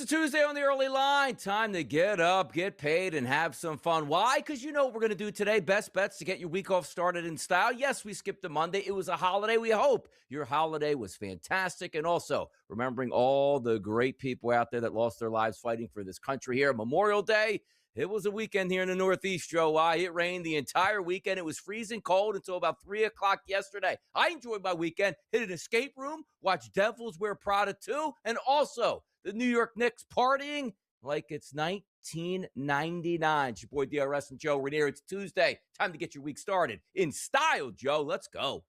Tuesday on the early line. Time to get up, get paid, and have some fun. Why? Because you know what we're going to do today. Best bets to get your week off started in style. Yes, we skipped a Monday. It was a holiday. We hope your holiday was fantastic. And also, remembering all the great people out there that lost their lives fighting for this country here. Memorial Day. It was a weekend here in the Northeast, Joe. Why? It rained the entire weekend. It was freezing cold until about 3 o'clock yesterday. I enjoyed my weekend. Hit an escape room, watched Devils Wear Prada 2, and also the New York Knicks partying like it's 1999. It's your boy DRS and Joe Ranier. It's Tuesday. Time to get your week started in style, Joe. Let's go.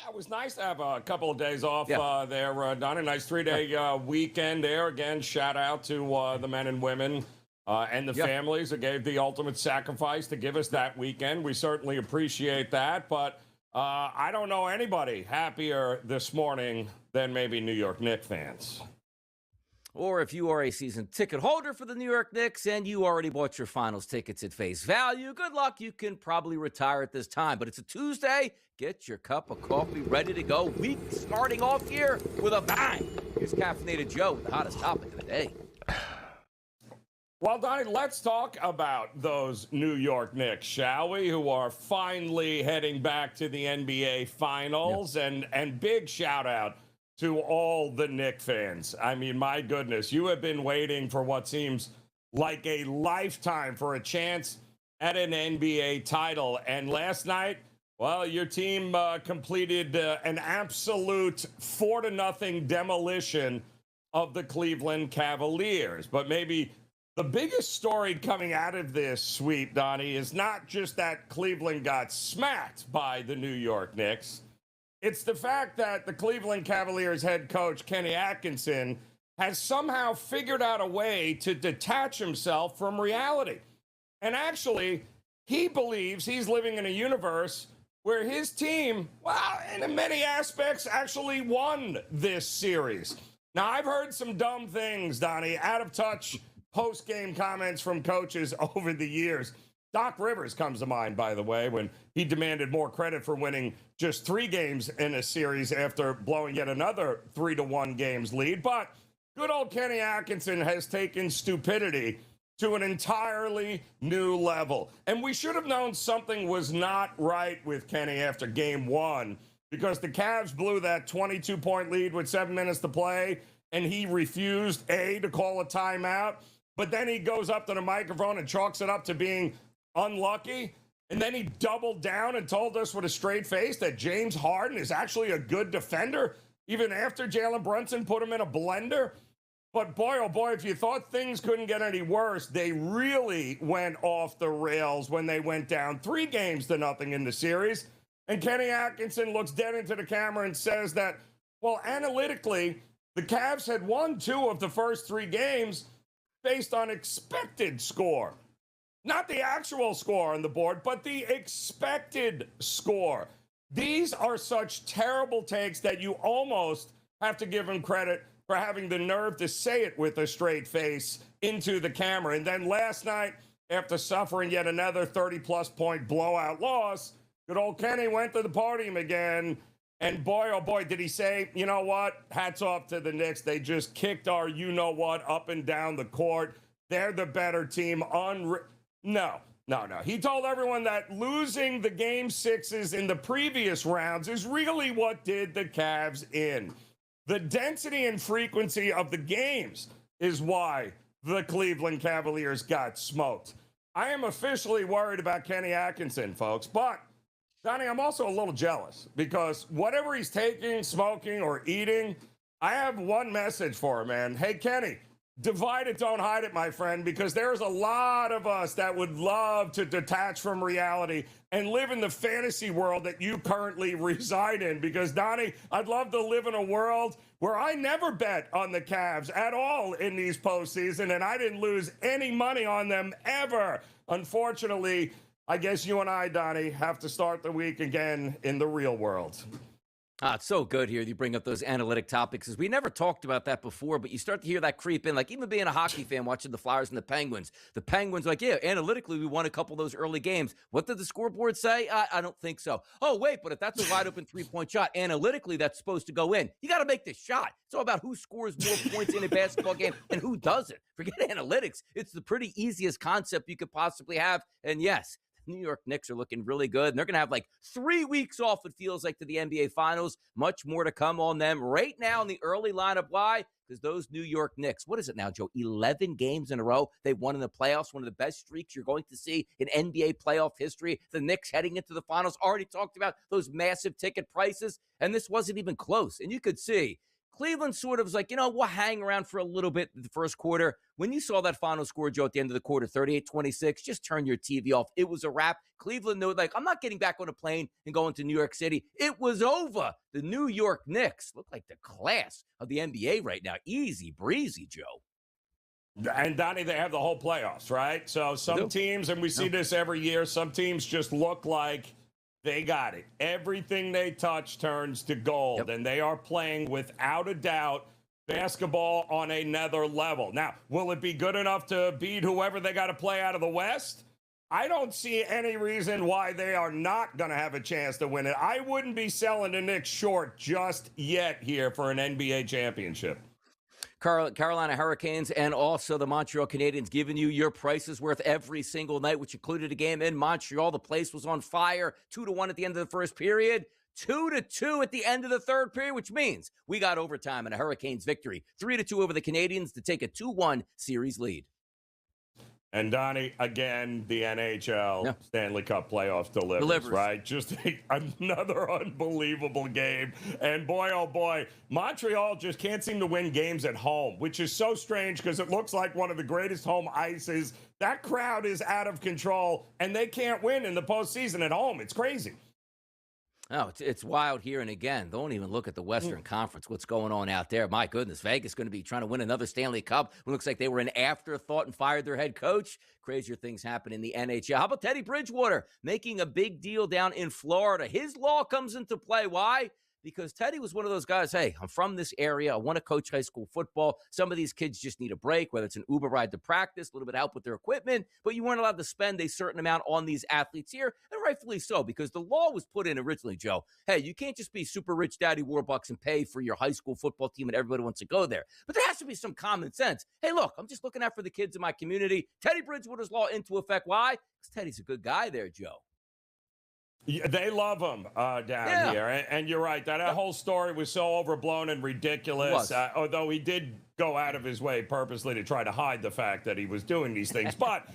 It was nice to have a couple of days off there, Donnie. Nice 3-day weekend there. Again, shout out to the men and women and the families that gave the ultimate sacrifice to give us that weekend. We certainly appreciate that. But I don't know anybody happier this morning than maybe New York Knicks fans. Or if you are a season ticket holder for the New York Knicks and you already bought your finals tickets at face value, good luck. You can probably retire at this time. But it's a Tuesday. Get your cup of coffee ready to go. Week starting off here with a bang. Here's Caffeinated Joe with the hottest topic of the day. Well, Donnie, let's talk about those New York Knicks, shall we, who are finally heading back to the NBA Finals. And big shout-out to all the Knicks fans. I mean, my goodness, you have been waiting for what seems like a lifetime for a chance at an NBA title. And last night, well, your team completed an absolute 4-0 demolition of the Cleveland Cavaliers. But maybe the biggest story coming out of this sweep, Donnie, is not just that Cleveland got smacked by the New York Knicks. It's the fact that the Cleveland Cavaliers head coach, Kenny Atkinson, has somehow figured out a way to detach himself from reality. And actually, he believes he's living in a universe where his team, well, in many aspects, actually won this series. Now, I've heard some dumb things, Donnie, out of touch post-game comments from coaches over the years. Doc Rivers comes to mind, by the way, when he demanded more credit for winning just 3 games in a series after blowing yet another 3-1 games lead. But good old Kenny Atkinson has taken stupidity to an entirely new level. And we should have known something was not right with Kenny after game 1, because the Cavs blew that 22-point lead with 7 minutes to play, and he refused, to call a timeout. But then he goes up to the microphone and chalks it up to being unlucky. And then he doubled down and told us with a straight face that James Harden is actually a good defender, even after Jalen Brunson put him in a blender. But boy, oh boy, if you thought things couldn't get any worse, they really went off the rails when they went down 3-0 in the series. And Kenny Atkinson looks dead into the camera and says that, well, analytically, the Cavs had won 2 of the first 3 games based on expected score. Not the actual score on the board, but the expected score. These are such terrible takes that you almost have to give him credit for having the nerve to say it with a straight face into the camera. And then last night, after suffering yet another 30-plus point blowout loss, good old Kenny went to the podium again. And boy, oh boy, did he say, you know what? Hats off to the Knicks. They just kicked our you-know-what up and down the court. They're the better team. No. He told everyone that losing the game 6s in the previous rounds is really what did the Cavs in. The density and frequency of the games is why the Cleveland Cavaliers got smoked. I am officially worried about Kenny Atkinson, folks, but Donnie, I'm also a little jealous because whatever he's taking, smoking, or eating, I have one message for him, man. Hey, Kenny, divide it, don't hide it, my friend, because there's a lot of us that would love to detach from reality and live in the fantasy world that you currently reside in. Because, Donnie, I'd love to live in a world where I never bet on the Cavs at all in these postseason, and I didn't lose any money on them ever. Unfortunately, I guess you and I, Donnie, have to start the week again in the real world. It's so good here. You bring up those analytic topics because we never talked about that before, but you start to hear that creep in. Like even being a hockey fan watching the Flyers and the Penguins, like, yeah, analytically, we won a couple of those early games. What did the scoreboard say? I don't think so. Oh, wait, but if that's a wide open 3-point shot, analytically, that's supposed to go in. You got to make the shot. It's all about who scores more points in a basketball game and who doesn't. Forget analytics. It's the pretty easiest concept you could possibly have. And yes, New York Knicks are looking really good. And they're going to have like 3 weeks off, it feels like, to the NBA Finals. Much more to come on them right now in the early lineup. Why? Because those New York Knicks, what is it now, Joe? 11 games in a row they won in the playoffs. One of the best streaks you're going to see in NBA playoff history. The Knicks heading into the finals. Already talked about those massive ticket prices. And this wasn't even close. And you could see Cleveland sort of was like, we'll hang around for a little bit in the first quarter. When you saw that final score, Joe, at the end of the quarter, 38-26, just turn your TV off. It was a wrap. Cleveland knew, like, I'm not getting back on a plane and going to New York City. It was over. The New York Knicks look like the class of the NBA right now. Easy breezy, Joe. And Donnie, they have the whole playoffs, right? So some teams, and we see this every year, some teams just look like they got it. Everything they touch turns to gold, and they are playing, without a doubt, basketball on another level. Now, will it be good enough to beat whoever they got to play out of the West? I don't see any reason why they are not going to have a chance to win it. I wouldn't be selling the Knicks short just yet here for an NBA championship. Carolina Hurricanes and also the Montreal Canadiens giving you your prices worth every single night, which included a game in Montreal. The place was on fire, 2-1 at the end of the first period, 2-2 at the end of the third period, which means we got overtime and a Hurricanes victory, 3-2 over the Canadiens to take a 2-1 series lead. And Donnie, again, the NHL Stanley Cup playoffs delivers, right? Just another unbelievable game. And boy, oh boy, Montreal just can't seem to win games at home, which is so strange because it looks like one of the greatest home ices. That crowd is out of control, and they can't win in the postseason at home. It's crazy. Oh, it's wild here. And again, don't even look at the Western Conference. What's going on out there? My goodness, Vegas going to be trying to win another Stanley Cup. It looks like they were an afterthought and fired their head coach. Crazier things happen in the NHL. How about Teddy Bridgewater making a big deal down in Florida? His law comes into play. Why? Because Teddy was one of those guys, hey, I'm from this area. I want to coach high school football. Some of these kids just need a break, whether it's an Uber ride to practice, a little bit of help with their equipment, but you weren't allowed to spend a certain amount on these athletes here, and rightfully so, because the law was put in originally, Joe. Hey, you can't just be super rich daddy Warbucks and pay for your high school football team and everybody wants to go there. But there has to be some common sense. Hey, look, I'm just looking out for the kids in my community. Teddy Bridgewater's law into effect. Why? Because Teddy's a good guy there, Joe. Yeah, they love him down here. And you're right. That whole story was so overblown and ridiculous, although he did go out of his way purposely to try to hide the fact that he was doing these things. But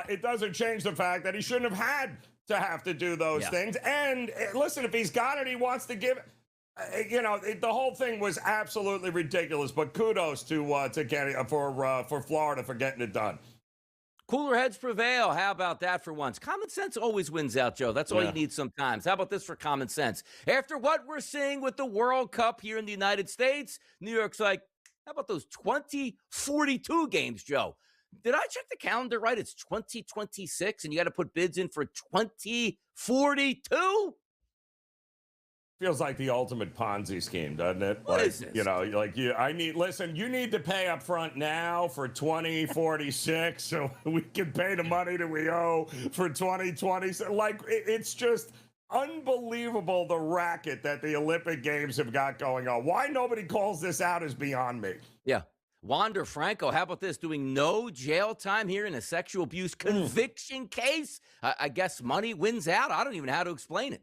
it doesn't change the fact that he shouldn't have had to have to do those things. And listen, if he's got it, he wants to give it. The whole thing was absolutely ridiculous. But kudos to Kenny for Florida for getting it done. Cooler heads prevail. How about that for once? Common sense always wins out, Joe. That's all you need sometimes. How about this for common sense? After what we're seeing with the World Cup here in the United States, New York's like, how about those 2042 games, Joe? Did I check the calendar right? It's 2026, and you got to put bids in for 2042? Feels like the ultimate Ponzi scheme, doesn't it? What is this? You need to pay up front now for 2046 so we can pay the money that we owe for 2020. It's just unbelievable, the racket that the Olympic Games have got going on. Why nobody calls this out is beyond me. Yeah. Wander Franco, how about this? Doing no jail time here in a sexual abuse conviction case? I guess money wins out. I don't even know how to explain it.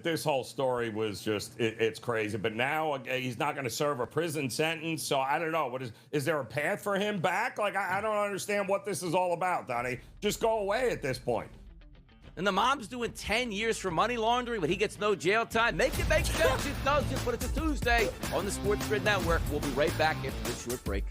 This whole story was it's crazy. But now he's not going to serve a prison sentence. So I don't know. Is there a path for him back? I don't understand what this is all about, Donnie. Just go away at this point. And the mom's doing 10 years for money laundering, but he gets no jail time. Make it make sense. It doesn't, but it's a Tuesday on the SportsGrid Network. We'll be right back after this short break.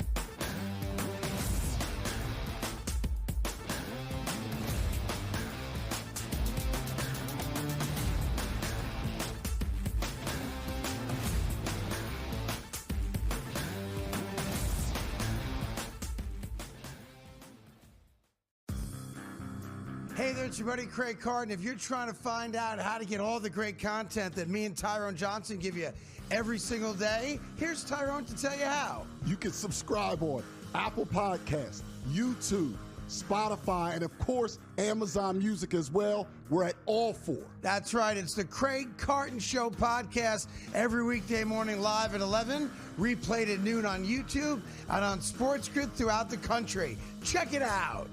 Hey there, it's your buddy Craig Carton. If you're trying to find out how to get all the great content that me and Tyrone Johnson give you every single day, here's Tyrone to tell you how. You can subscribe on Apple Podcasts, YouTube, Spotify, and of course, Amazon Music as well. We're at all four. That's right. It's the Craig Carton Show podcast every weekday morning live at 11, replayed at noon on YouTube and on SportsGrid throughout the country. Check it out.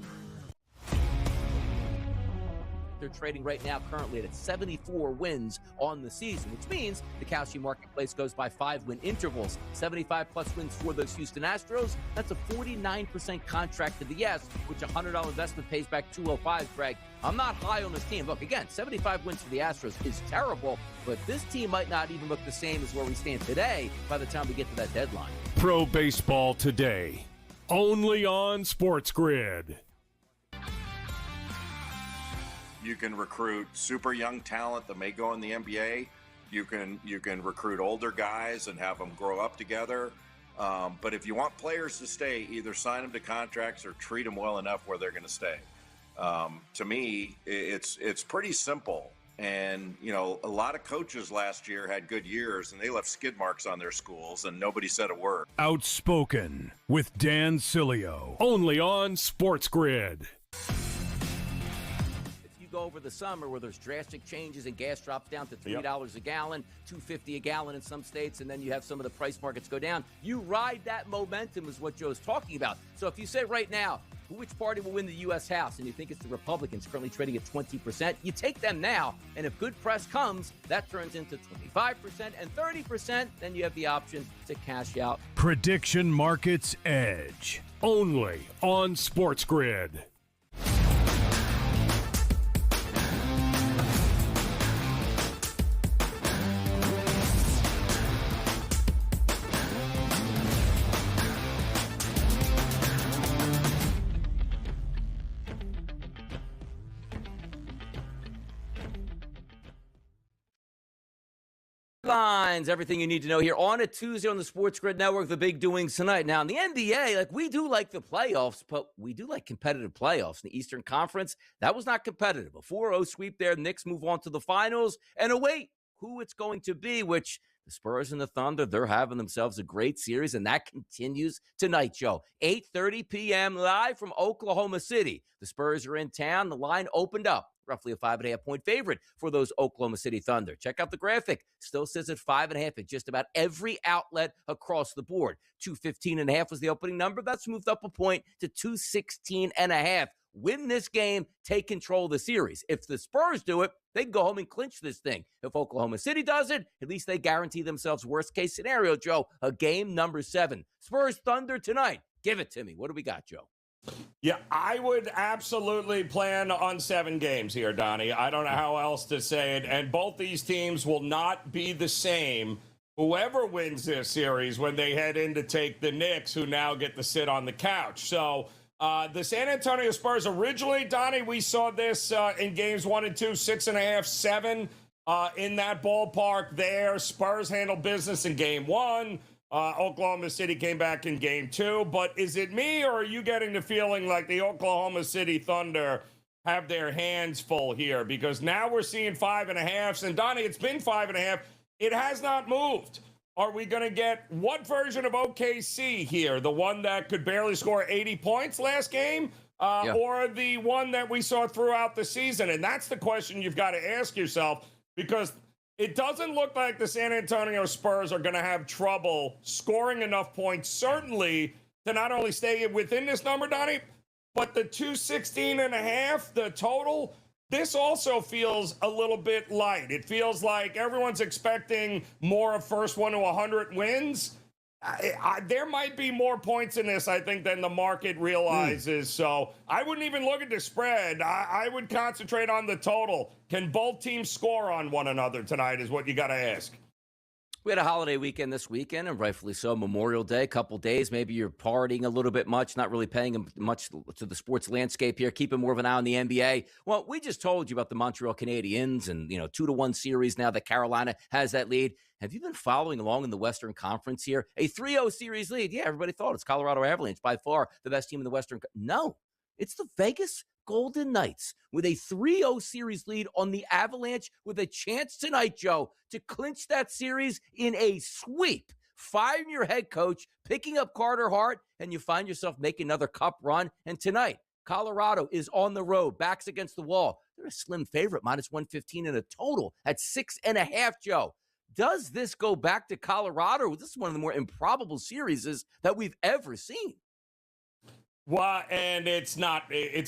They're trading right now currently at 74 wins on the season, which means the Kalshi marketplace goes by 5-win intervals. 75-plus wins for those Houston Astros. That's a 49% contract to the yes, which a $100 investment pays back $205, Greg. I'm not high on this team. Look, again, 75 wins for the Astros is terrible, but this team might not even look the same as where we stand today by the time we get to that deadline. Pro Baseball Today, only on SportsGrid. You can recruit super young talent that may go in the NBA. You can recruit older guys and have them grow up together. But if you want players to stay, either sign them to contracts or treat them well enough where they're going to stay. To me, it's pretty simple. And, you know, a lot of coaches last year had good years and they left skid marks on their schools and nobody said a word. Outspoken with Dan Cilio, only on SportsGrid. Go over the summer where there's drastic changes and gas drops down to $3 a gallon, $2.50 a gallon in some states, and then you have some of the price markets go down. You ride that momentum is what Joe's talking about. So if you say right now, which party will win the U.S. House, and you think it's the Republicans currently trading at 20%, you take them now, and if good press comes, that turns into 25% and 30%, then you have the option to cash out. Prediction Markets Edge, only on SportsGrid. Lines, everything you need to know here on a Tuesday on the SportsGrid Network. The big doings tonight. Now, in the NBA, we do like the playoffs, but we do like competitive playoffs. In the Eastern Conference, that was not competitive. A 4-0 sweep there. Knicks move on to the finals and await who it's going to be, which the Spurs and the Thunder, they're having themselves a great series, and that continues tonight, Joe. 8:30 p.m. live from Oklahoma City. The Spurs are in town. The line opened up. Roughly a 5.5-point favorite for those Oklahoma City Thunder. Check out the graphic. Still says at 5.5 at just about every outlet across the board. 215.5 was the opening number. That's moved up a point to 216.5. Win this game, take control of the series. If the Spurs do it, they can go home and clinch this thing. If Oklahoma City does it, at least they guarantee themselves worst case scenario, Joe, a game number 7. Spurs Thunder tonight. Give it to me. What do we got, Joe? Yeah, I would absolutely plan on 7 games here, Donnie. I don't know how else to say it. And both these teams will not be the same. Whoever wins this series when they head in to take the Knicks, who now get to sit on the couch. So the San Antonio Spurs, originally, Donnie, we saw this in games 1 and 2, 6.5, 7 in that ballpark there. Spurs handled business in game 1. Oklahoma City came back in game 2, but is it me or are you getting the feeling like the Oklahoma City Thunder have their hands full here? Because now we're seeing 5.5s, and Donnie, it's been 5.5. It has not moved. Are we going to get what version of OKC here? The one that could barely score 80 points last game? Or the one that we saw throughout the season? And that's the question you've got to ask yourself, because it doesn't look like the San Antonio Spurs are going to have trouble scoring enough points, certainly, to not only stay within this number, Donnie, but the 216.5, the total, this also feels a little bit light. It feels like everyone's expecting more of first one to 100 wins. There might be more points in this, I think, than the market realizes. So I wouldn't even look at the spread. I would concentrate on the total. Can both teams score on one another tonight is what you got to ask. We had a holiday weekend this weekend, and rightfully so, Memorial Day, a couple days. Maybe you're partying a little bit much, not really paying much to the sports landscape here, keeping more of an eye on the NBA. Well, we just told you about the Montreal Canadiens and, 2-1 series now that Carolina has that lead. Have you been following along in the Western Conference here? A 3-0 series lead. Yeah, everybody thought it's Colorado Avalanche, by far the best team in the Western. No, it's the Vegas Golden Knights with a 3-0 series lead on the Avalanche with a chance tonight, Joe, to clinch that series in a sweep. Firing your head coach, picking up Carter Hart, and you find yourself making another cup run. And tonight, Colorado is on the road, backs against the wall. They're a slim favorite, minus 115 in a total at 6.5, Joe. Does this go back to Colorado? This is one of the more improbable series that we've ever seen. Well, and it's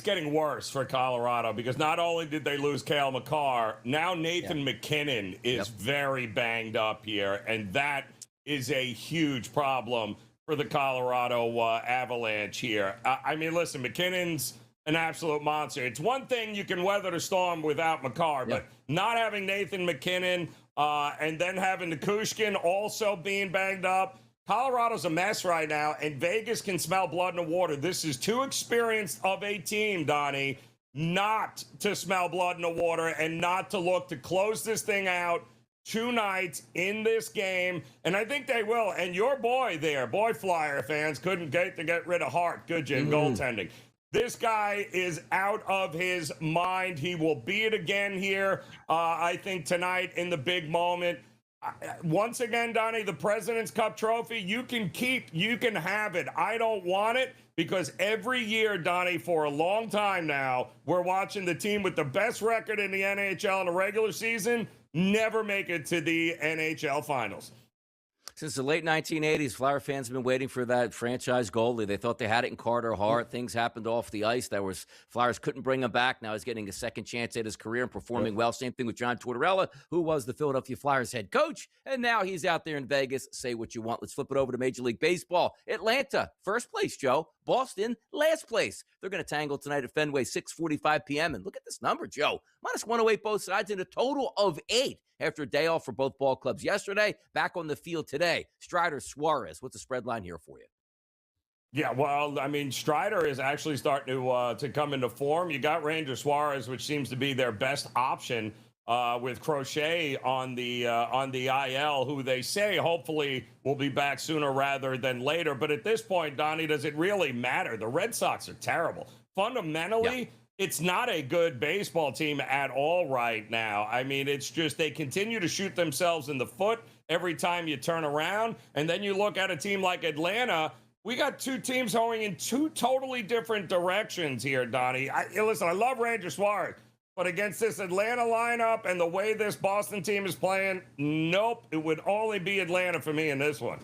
getting worse for Colorado because not only did they lose Cale Makar, now Nathan McKinnon is very banged up here, and that is a huge problem for the Colorado Avalanche here. I mean, listen, McKinnon's an absolute monster. It's one thing you can weather the storm without Makar, but not having Nathan McKinnon and then having Kushkin also being banged up, Colorado's a mess right now, and Vegas can smell blood in the water. This is too experienced of a team, Donnie, not to smell blood in the water and not to look to close this thing out 2 nights in this game, and I think they will. And your boy there, boy Flyer fans, couldn't get rid of Hart, could you, in goaltending. This guy is out of his mind. He will be it again here, I think, tonight in the big moment. Once again, Donnie, the President's Cup trophy, you can have it. I don't want it because every year, Donnie, for a long time now, we're watching the team with the best record in the NHL in the regular season never make it to the NHL Finals. Since the late 1980s, Flyer fans have been waiting for that franchise goalie. They thought they had it in Carter Hart. Things happened off the ice. Flyers couldn't bring him back. Now he's getting a second chance at his career and performing well. Same thing with John Tortorella, who was the Philadelphia Flyers head coach, and now he's out there in Vegas. Say what you want. Let's flip it over to Major League Baseball. Atlanta, first place, Joe. Boston, last place. They're going to tangle tonight at Fenway, 6:45 p.m. And look at this number, Joe. Minus 108 both sides in a total of 8 after a day off for both ball clubs yesterday. Back on the field today. Strider, Suarez. What's the spread line here for you? Yeah, well, I mean, Strider is actually starting to come into form. You got Ranger Suarez, which seems to be their best option with Crochet on the IL, who they say hopefully will be back sooner rather than later. But at this point, Donnie, does it really matter? The Red Sox are terrible. Fundamentally, it's not a good baseball team at all right now. I mean, it's just they continue to shoot themselves in the foot every time you turn around. And then you look at a team like Atlanta. We got 2 teams going in 2 totally different directions here, Donnie. Listen, I love Ranger Suarez, but against this Atlanta lineup and the way this Boston team is playing, nope, it would only be Atlanta for me in this one.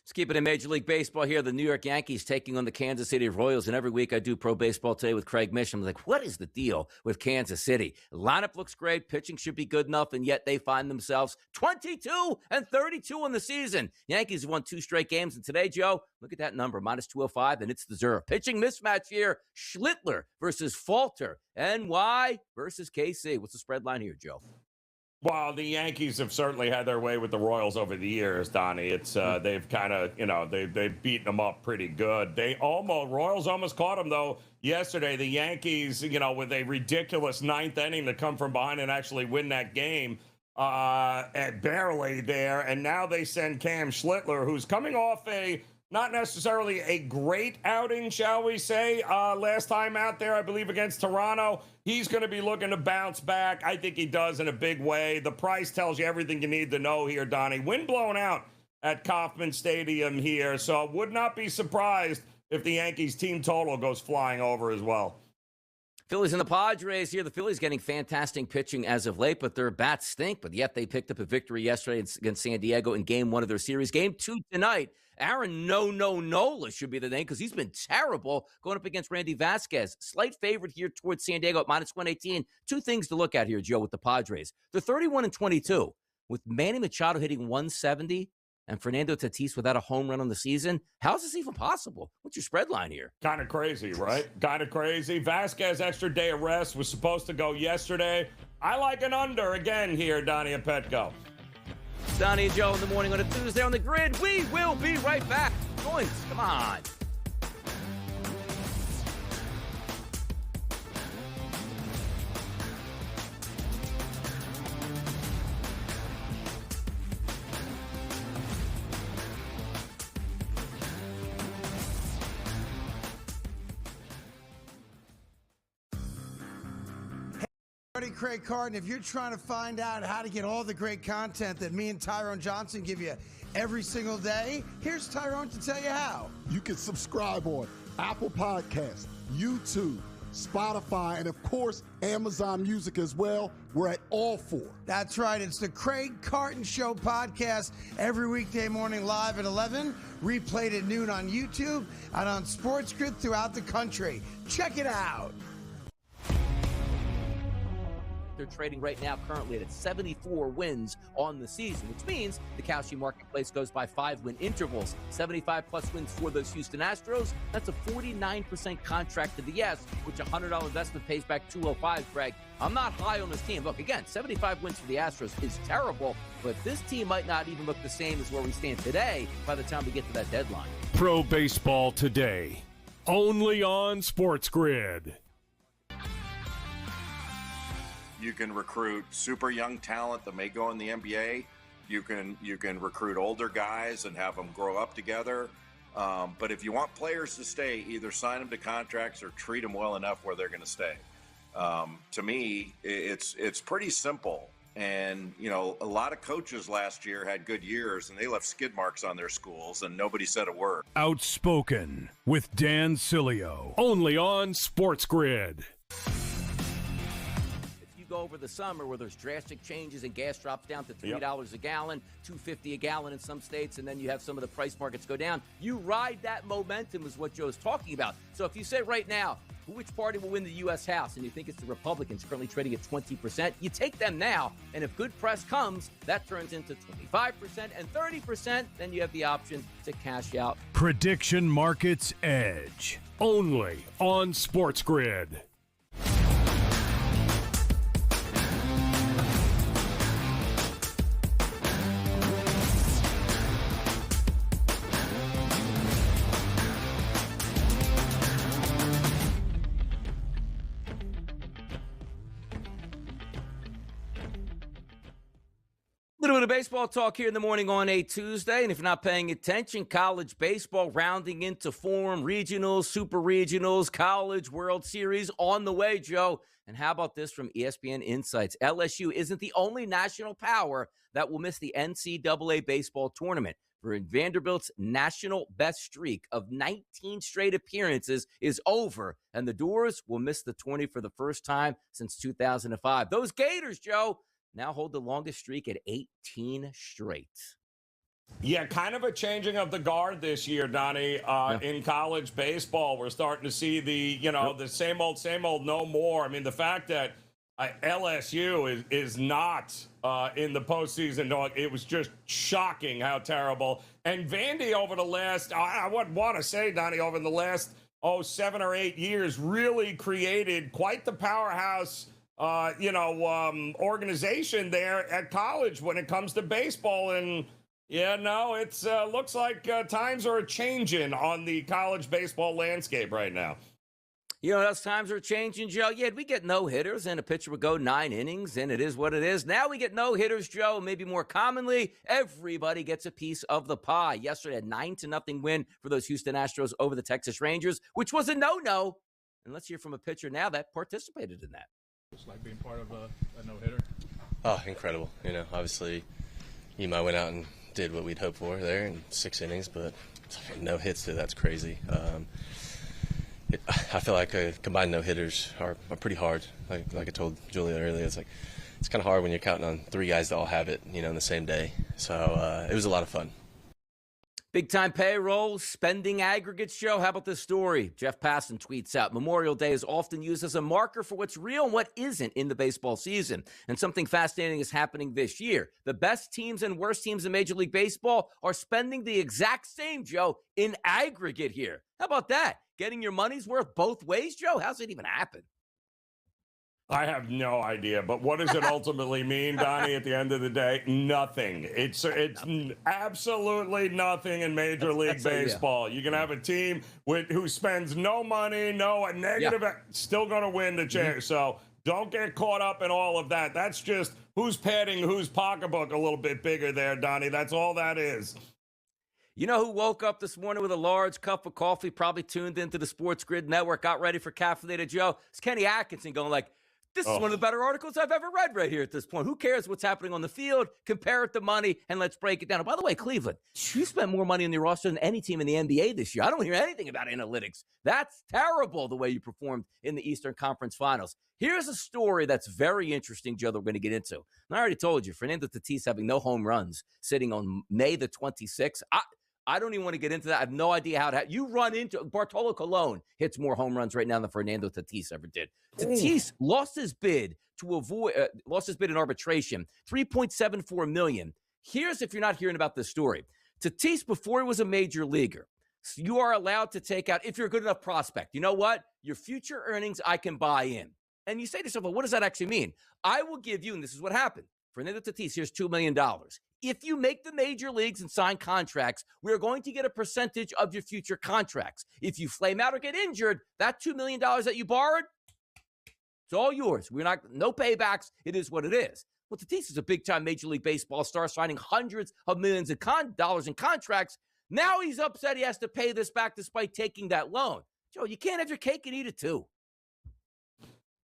Let's keep it in Major League Baseball here. The New York Yankees taking on the Kansas City Royals. And every week I do Pro Baseball Today with Craig Mish. I'm like, what is the deal with Kansas City? The lineup looks great. Pitching should be good enough. And yet they find themselves 22-32 on the season. Yankees have won 2 straight games. And today, Joe, look at that number, minus 205. And it's the deserved. Pitching mismatch here. Schlittler versus Falter. NY versus KC. What's the spread line here, Joe? Well, the Yankees have certainly had their way with the Royals over the years, Donnie. It's they've kind of, they've beaten them up pretty good. Royals almost caught them, though, yesterday. The Yankees, with a ridiculous 9th inning to come from behind and actually win that game barely there. And now they send Cam Schlittler, who's coming off not necessarily a great outing, shall we say, last time out there, I believe, against Toronto. He's going to be looking to bounce back. I think he does in a big way. The price tells you everything you need to know here, Donnie. Wind blown out at Kauffman Stadium here, so would not be surprised if the Yankees team total goes flying over as well. Phillies and the Padres here. The Phillies getting fantastic pitching as of late, but their bats stink. But yet they picked up a victory yesterday against San Diego in Game 1 of their series. Game 2 tonight. Aaron Nola should be the name because he's been terrible going up against Randy Vasquez. Slight favorite here towards San Diego at minus 118. 2 things to look at here, Joe, with the Padres. They're 31-22 with Manny Machado hitting 170 and Fernando Tatis without a home run on the season. How's this even possible? What's your spread line here? Kind of crazy, right? Kind of crazy. Vasquez extra day of rest was supposed to go yesterday. I like an under again here, Donnie and Petco. Donnie and Joe in the morning on a Tuesday on the Grid. We will be right back. Join us. Come on. Buddy Craig Carton, if you're trying to find out how to get all the great content that me and Tyrone Johnson give you every single day, here's Tyrone to tell you how. You can subscribe on Apple Podcasts, YouTube, Spotify, and of course, Amazon Music as well. We're at all four. That's right. It's the Craig Carton Show podcast every weekday morning live at 11, replayed at noon on YouTube and on SportsGrid throughout the country. Check it out. They're trading right now currently at 74 wins on the season, which means the Kalshi marketplace goes by 5-win intervals. 75-plus wins for those Houston Astros. That's a 49% contract to the yes, which a $100 investment pays back $205, Greg. I'm not high on this team. Look, again, 75 wins for the Astros is terrible, but this team might not even look the same as where we stand today by the time we get to that deadline. Pro Baseball Today, only on SportsGrid. You can recruit super young talent that may go in the NBA. You can recruit older guys and have them grow up together. But if you want players to stay, either sign them to contracts or treat them well enough where they're going to stay. To me, it's pretty simple. And, you know, a lot of coaches last year had good years and they left skid marks on their schools and nobody said a word. Outspoken with Dan Cilio, only on SportsGrid. Go over the summer where there's drastic changes and gas drops down to $3 a gallon, $2.50 a gallon in some states, and then you have some of the price markets go down. You ride that momentum is what Joe's talking about. So if you say right now, which party will win the U.S. House, and you think it's the Republicans currently trading at 20%, you take them now, and if good press comes, that turns into 25% and 30%, then you have the option to cash out. Prediction Markets Edge, only on SportsGrid. Little bit of baseball talk here in the morning on a Tuesday, and if you're not paying attention, college baseball rounding into form, regionals, super regionals, college World Series on the way, Joe. And how about this from ESPN Insights? LSU isn't the only national power that will miss the NCAA baseball tournament. For Vanderbilt's national best streak of 19 straight appearances is over, and the Doors will miss the 20 for the first time since 2005. Those Gators, Joe, now hold the longest streak at 18 straight. Yeah, kind of a changing of the guard this year, Donnie. In college baseball, we're starting to see the same old, no more. I mean, the fact that LSU is not in the postseason, it was just shocking how terrible. And Vandy over the last, I would want to say, Donnie, over the last 7 or 8 years, really created quite the powerhouse organization there at college when it comes to baseball. And it's looks like times are changing on the college baseball landscape right now. You know, those times are changing, Joe. Yeah, we get no-hitters, and a pitcher would go 9 innings, and it is what it is. Now we get no-hitters, Joe. Maybe more commonly, everybody gets a piece of the pie. Yesterday, a 9-0 win for those Houston Astros over the Texas Rangers, which was a no-no. And let's hear from a pitcher now that participated in that. It's like being part of a no-hitter. Oh, incredible. Obviously, Ema went out and did what we'd hoped for there in 6 innings, but no hits, that's crazy. I feel like combined no-hitters are pretty hard. Like I told Julia earlier, it's kind of hard when you're counting on 3 guys that all have it, in the same day. So it was a lot of fun. Big-time payroll, spending aggregates, Joe. How about this story? Jeff Passan tweets out, Memorial Day is often used as a marker for what's real and what isn't in the baseball season. And something fascinating is happening this year. The best teams and worst teams in Major League Baseball are spending the exact same, Joe, in aggregate here. How about that? Getting your money's worth both ways, Joe? How's it even happen? I have no idea, but what does it ultimately mean, Donnie, at the end of the day? Nothing. It's absolutely nothing in Major League Baseball. You can have a team who spends no money, no negative, still going to win the chair. So don't get caught up in all of that. That's just who's padding whose pocketbook a little bit bigger there, Donnie. That's all that is. You know who woke up this morning with a large cup of coffee, probably tuned into the SportsGrid network, got ready for Caffeinated Joe? It's Kenny Atkinson going like, This is one of the better articles I've ever read right here at this point. Who cares what's happening on the field? Compare it to money, and let's break it down. And by the way, Cleveland, you spent more money on your roster than any team in the NBA this year. I don't hear anything about analytics. That's terrible, the way you performed in the Eastern Conference Finals. Here's a story that's very interesting, Joe, that we're going to get into. And I already told you, Fernando Tatis having no home runs sitting on May the 26th. I don't even want to get into that. I have no idea how to. You run into Bartolo Colon hits more home runs right now than Fernando Tatis ever did. Tatis lost his bid in arbitration, $3.74 million. Here's if you're not hearing about this story. Tatis, before he was a major leaguer, you are allowed to take out, if you're a good enough prospect, you know what? Your future earnings I can buy in. And you say to yourself, well, what does that actually mean? I will give you, and this is what happened. Fernando Tatis, here's $2 million. If you make the major leagues and sign contracts, we're going to get a percentage of your future contracts. If you flame out or get injured, that $2 million that you borrowed, it's all yours. No paybacks. It is what it is. Well, Tatis is a big-time Major League Baseball star signing hundreds of millions of dollars in contracts. Now he's upset he has to pay this back despite taking that loan. Joe, you can't have your cake and eat it too.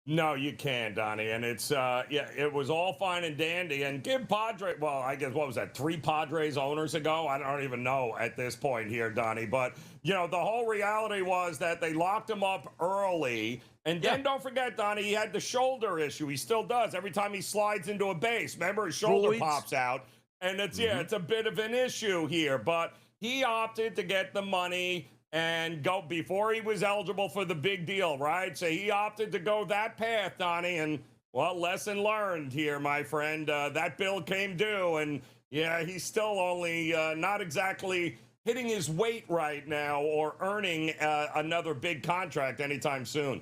No, you can't, Donnie. And it's, it was all fine and dandy. And give Padres, well, I guess, what was that, 3 Padres owners ago? I don't even know at this point here, Donnie. But, the whole reality was that they locked him up early. And then don't forget, Donnie, he had the shoulder issue. He still does. Every time he slides into a base, remember, his shoulder pops out. And it's, it's a bit of an issue here. But he opted to get the money and go before he was eligible for the big deal, right? So he opted to go that path, Donnie, and, well, lesson learned here, my friend. That bill came due, and, he's still only not exactly hitting his weight right now or earning another big contract anytime soon.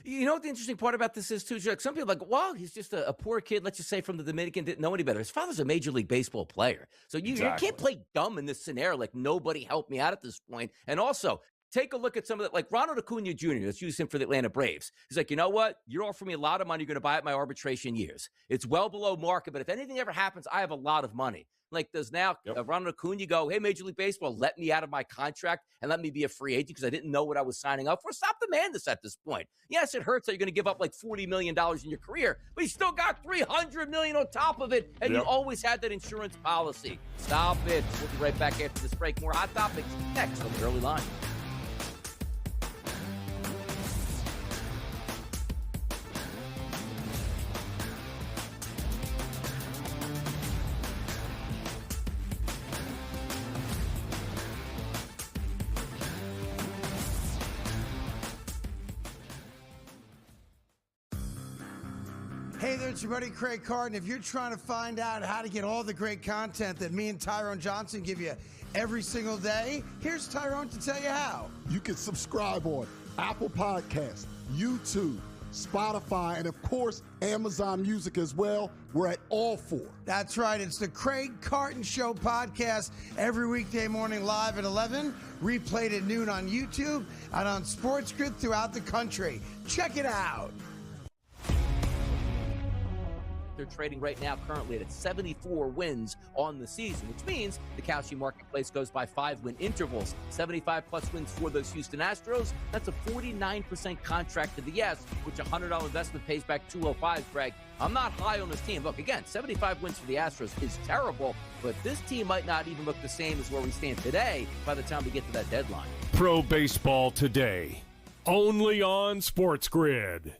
You know what the interesting part about this is, too? Like, some people are like, well, he's just a poor kid, let's just say, from the Dominican, didn't know any better. His father's a Major League Baseball player. So you can't play dumb in this scenario, like nobody helped me out at this point. And also, take a look at some of that, like Ronald Acuna Jr., let's use him for the Atlanta Braves. He's like, you know what? You're offering me a lot of money. You're going to buy out my arbitration years. It's well below market, but if anything ever happens, I have a lot of money. Like, does now Ronald Acuna go, hey, Major League Baseball, let me out of my contract and let me be a free agent because I didn't know what I was signing up for? Stop demanding this at this point. Yes, it hurts that you're going to give up like $40 million in your career, but you still got $300 million on top of it, and you always had that insurance policy. Stop it. We'll be right back after this break. More Hot Topics next on the Early Line. Hey there, it's your buddy Craig Carton. If you're trying to find out how to get all the great content that me and Tyrone Johnson give you every single day, here's Tyrone to tell you how. You can subscribe on Apple Podcasts, YouTube, Spotify, and of course, Amazon Music as well. We're at all 4. That's right. It's the Craig Carton Show podcast every weekday morning live at 11, replayed at noon on YouTube and on SportsGrid throughout the country. Check it out. They're trading right now currently at 74 wins on the season, which means the Kalshi marketplace goes by 5-win intervals. 75-plus wins for those Houston Astros. That's a 49% contract to the yes, which a $100 investment pays back $205, Greg. I'm not high on this team. Look, again, 75 wins for the Astros is terrible, but this team might not even look the same as where we stand today by the time we get to that deadline. Pro Baseball Today, only on SportsGrid.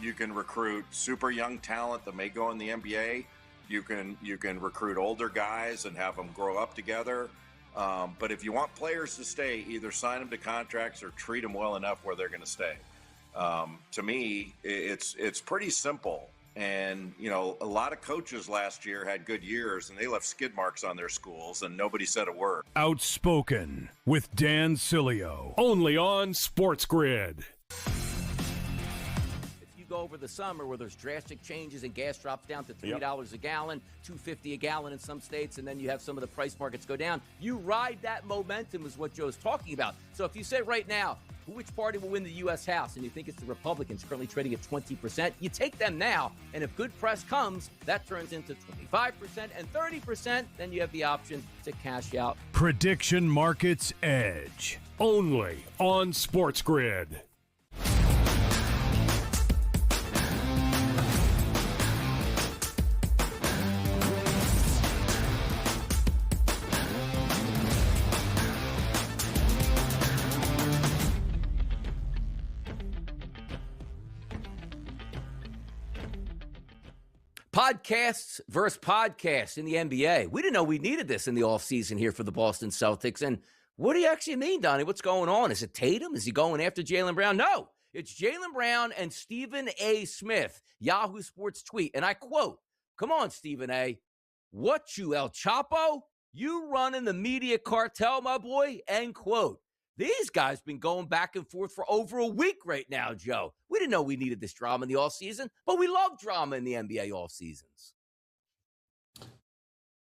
You can recruit super young talent that may go in the NBA. You can recruit older guys and have them grow up together. But if you want players to stay, either sign them to contracts or treat them well enough where they're going to stay. To me, it's pretty simple. And, a lot of coaches last year had good years, and they left skid marks on their schools, and nobody said a word. Outspoken with Dan Cilio, only on SportsGrid. Go over the summer where there's drastic changes and gas drops down to $3 a gallon, $2.50 a gallon in some states, and then you have some of the price markets go down. You ride that momentum is what Joe's talking about. So if you say right now, which party will win the U.S. House, and you think it's the Republicans currently trading at 20%, you take them now, and if good press comes, that turns into 25% and 30%, then you have the option to cash out. Prediction Markets Edge, only on SportsGrid. Podcasts versus podcasts in the NBA. We didn't know we needed this in the offseason here for the Boston Celtics. And what do you actually mean, Donnie? What's going on? Is it Tatum? Is he going after Jaylen Brown? No, it's Jaylen Brown and Stephen A. Smith, Yahoo Sports tweet. And I quote, "Come on, Stephen A. What you, El Chapo? You running the media cartel, my boy?" End quote. These guys been going back and forth for over a week right now, Joe. We didn't know we needed this drama in the offseason, but we love drama in the NBA offseasons.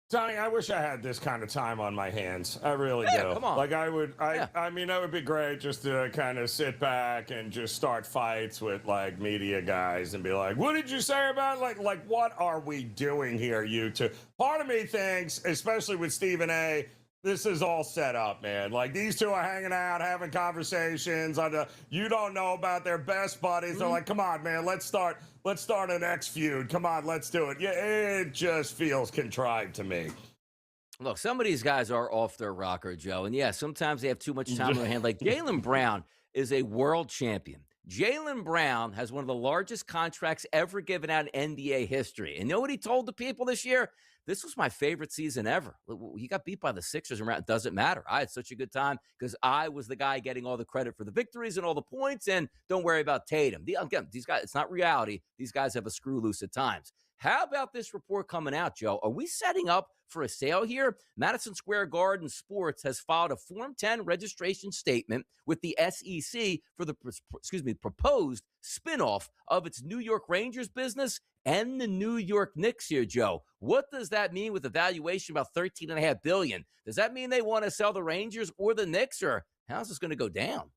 Donnie, I wish I had this kind of time on my hands. I really do. Come on. Like I mean, that would be great just to kind of sit back and just start fights with like media guys and be like, "What did you say about like what are we doing here, you two?" Part of me thinks, especially with Stephen A., this is all set up, man. Like these two are hanging out, having conversations you don't know about their best buddies. They're like, "Come on, man, let's start an X feud. Come on, let's do it." Yeah, it just feels contrived to me. Look, some of these guys are off their rocker, Joe. And yeah, sometimes they have too much time on their hand. Like Jaylen Brown is a world champion. Jaylen Brown has one of the largest contracts ever given out in NBA history. And you know what he told the people this year? "This was my favorite season ever. He got beat by the Sixers and it doesn't matter. I had such a good time because I was the guy getting all the credit for the victories and all the points. And don't worry about Tatum." Again, these guys, it's not reality. These guys have a screw loose at times. How about this report coming out, Joe? Are we setting up for a sale here? Madison Square Garden Sports has filed a Form 10 registration statement with the SEC for the proposed spinoff of its New York Rangers business and the New York Knicks here, Joe. What does that mean with a valuation about $13.5 billion? Does that mean they want to sell the Rangers or the Knicks, or how's this going to go down?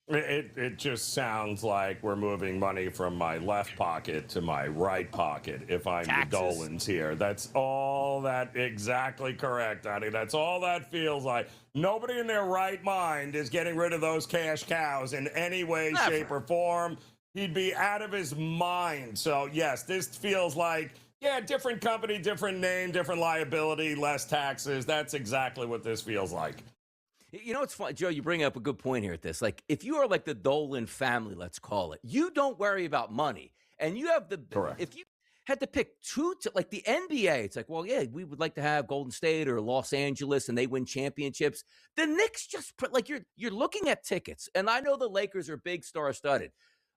It just sounds like we're moving money from my left pocket to my right pocket if I'm Taxes. the Dolans here. That's all that, exactly correct, Donnie. That's all that feels like. Nobody in their right mind is getting rid of those cash cows in any way, Never. shape, or form. He'd be out of his mind. So, yes, this feels like, yeah, different company, different name, different liability, less taxes. That's exactly what this feels like. You know, it's fun, Joe, you bring up a good point here at this. Like, if you are like the Dolan family, let's call it, you don't worry about money. And you have Correct. If you had to pick like the NBA, it's like, well, yeah, we would like to have Golden State or Los Angeles and they win championships. The Knicks just put, like, you're looking at tickets. And I know the Lakers are big star-studded.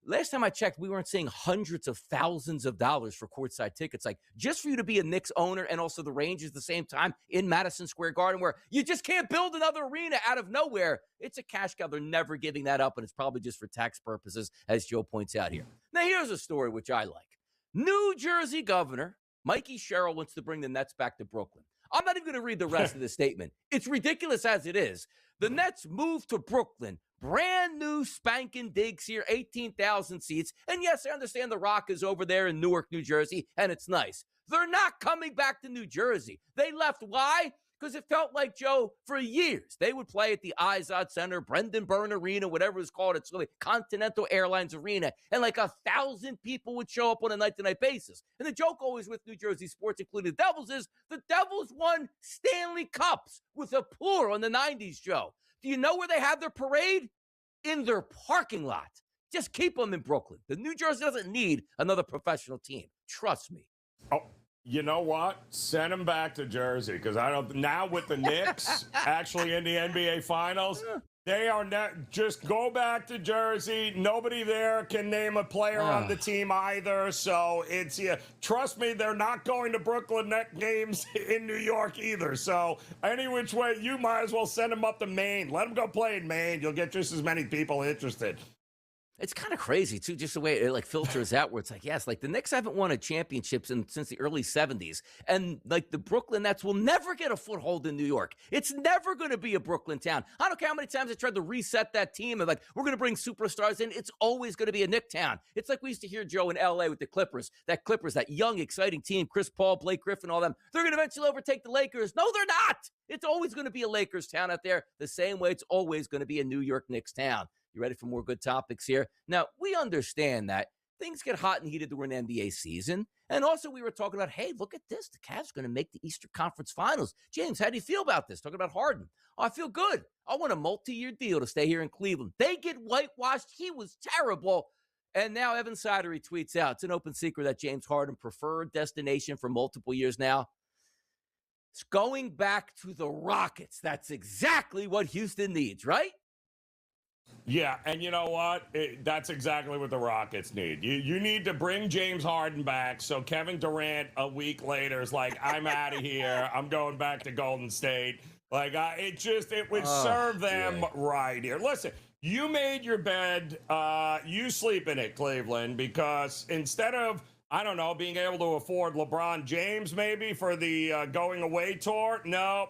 Last time I checked, we weren't seeing hundreds of thousands of dollars for courtside tickets. Like, just for you to be a Knicks owner and also the Rangers at the same time in Madison Square Garden, where you just can't build another arena out of nowhere. It's a cash cow. They're never giving that up, and it's probably just for tax purposes, as Joe points out here. Now, here's a story which I like. New Jersey Governor Mikey Sherrill wants to bring the Nets back to Brooklyn. I'm not even going to read the rest of the statement. It's ridiculous as it is. The Nets moved to Brooklyn. Brand new spanking digs here, 18,000 seats. And yes, I understand the Rock is over there in Newark, New Jersey, and it's nice. They're not coming back to New Jersey. They left. Why? Because it felt like, Joe, for years, they would play at the Izod Center, Brendan Byrne Arena, whatever it's called. It's really Continental Airlines Arena. And like 1,000 people would show up on a night-to-night basis. And the joke always with New Jersey sports, including the Devils, is the Devils won Stanley Cups with a plural in the 90s, Joe. Do you know where they have their parade? In their parking lot. Just keep them in Brooklyn. The New Jersey doesn't need another professional team. Trust me. Oh, you know what? Send them back to Jersey, because I don't. Now with the Knicks actually in the NBA Finals, they are not. Just go back to Jersey. Nobody there can name a player on the team either. So it's, yeah. Trust me, they're not going to Brooklyn Net games in New York either. So any which way, you might as well send them up to Maine. Let them go play in Maine. You'll get just as many people interested. It's kind of crazy, too, just the way it, like, filters out where it's like, yes, like, the Knicks haven't won a championship since the early 70s. And, like, the Brooklyn Nets will never get a foothold in New York. It's never going to be a Brooklyn town. I don't care how many times they tried to reset that team and, like, we're going to bring superstars in. It's always going to be a Knick town. It's like we used to hear, Joe, in L.A. with the Clippers. That young, exciting team, Chris Paul, Blake Griffin, all them. They're going to eventually overtake the Lakers. No, they're not. It's always going to be a Lakers town out there, the same way it's always going to be a New York Knicks town. You ready for more good topics here? Now, we understand that things get hot and heated during the NBA season. And also, we were talking about, hey, look at this. The Cavs are going to make the Eastern Conference Finals. James, how do you feel about this? Talking about Harden. Oh, I feel good. I want a multi-year deal to stay here in Cleveland. They get whitewashed. He was terrible. And now Evan Sidery tweets out, it's an open secret that James Harden preferred destination for multiple years now. It's going back to the Rockets. That's exactly what Houston needs, right? Yeah, and you know what? That's exactly what the Rockets need. You need to bring James Harden back so Kevin Durant a week later is like, I'm out of here. I'm going back to Golden State. Like, it would serve them right here. Listen, you made your bed. You sleep in it, Cleveland, because instead of, I don't know, being able to afford LeBron James maybe for the going away tour, nope.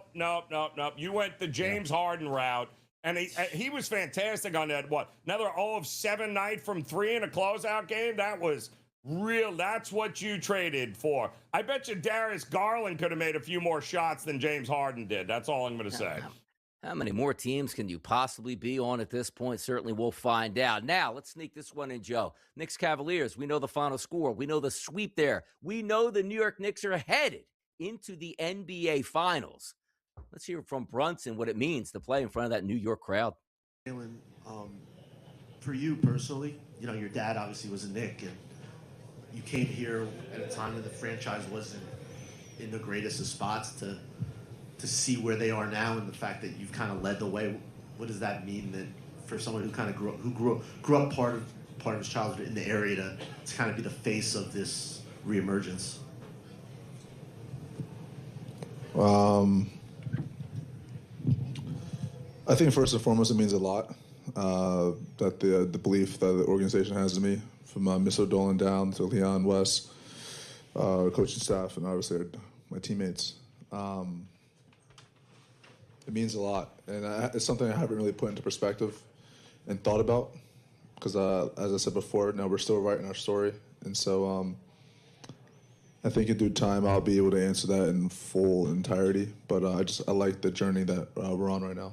You went the James Harden route. And he was fantastic on that, another 0 of 7 night from 3 in a closeout game? That was real. That's what you traded for. I bet you Darius Garland could have made a few more shots than James Harden did. That's all I'm going to say. How many more teams can you possibly be on at this point? Certainly we'll find out. Now, let's sneak this one in, Joe. Knicks Cavaliers, we know the final score. We know the sweep there. We know the New York Knicks are headed into the NBA Finals. Let's hear from Brunson what it means to play in front of that New York crowd. For you personally, your dad obviously was a Knick, and you came here at a time when the franchise wasn't in the greatest of spots to see where they are now, and the fact that you've kind of led the way. What does that mean that for someone who kind of grew up part of his childhood in the area to kind of be the face of this reemergence? I think first and foremost, it means a lot that the belief that the organization has in me, from Mr. Dolan down to Leon West, coaching staff, and obviously my teammates. It means a lot, and it's something I haven't really put into perspective and thought about because, as I said before, now we're still writing our story, and so I think in due time I'll be able to answer that in full entirety. But I like the journey that we're on right now.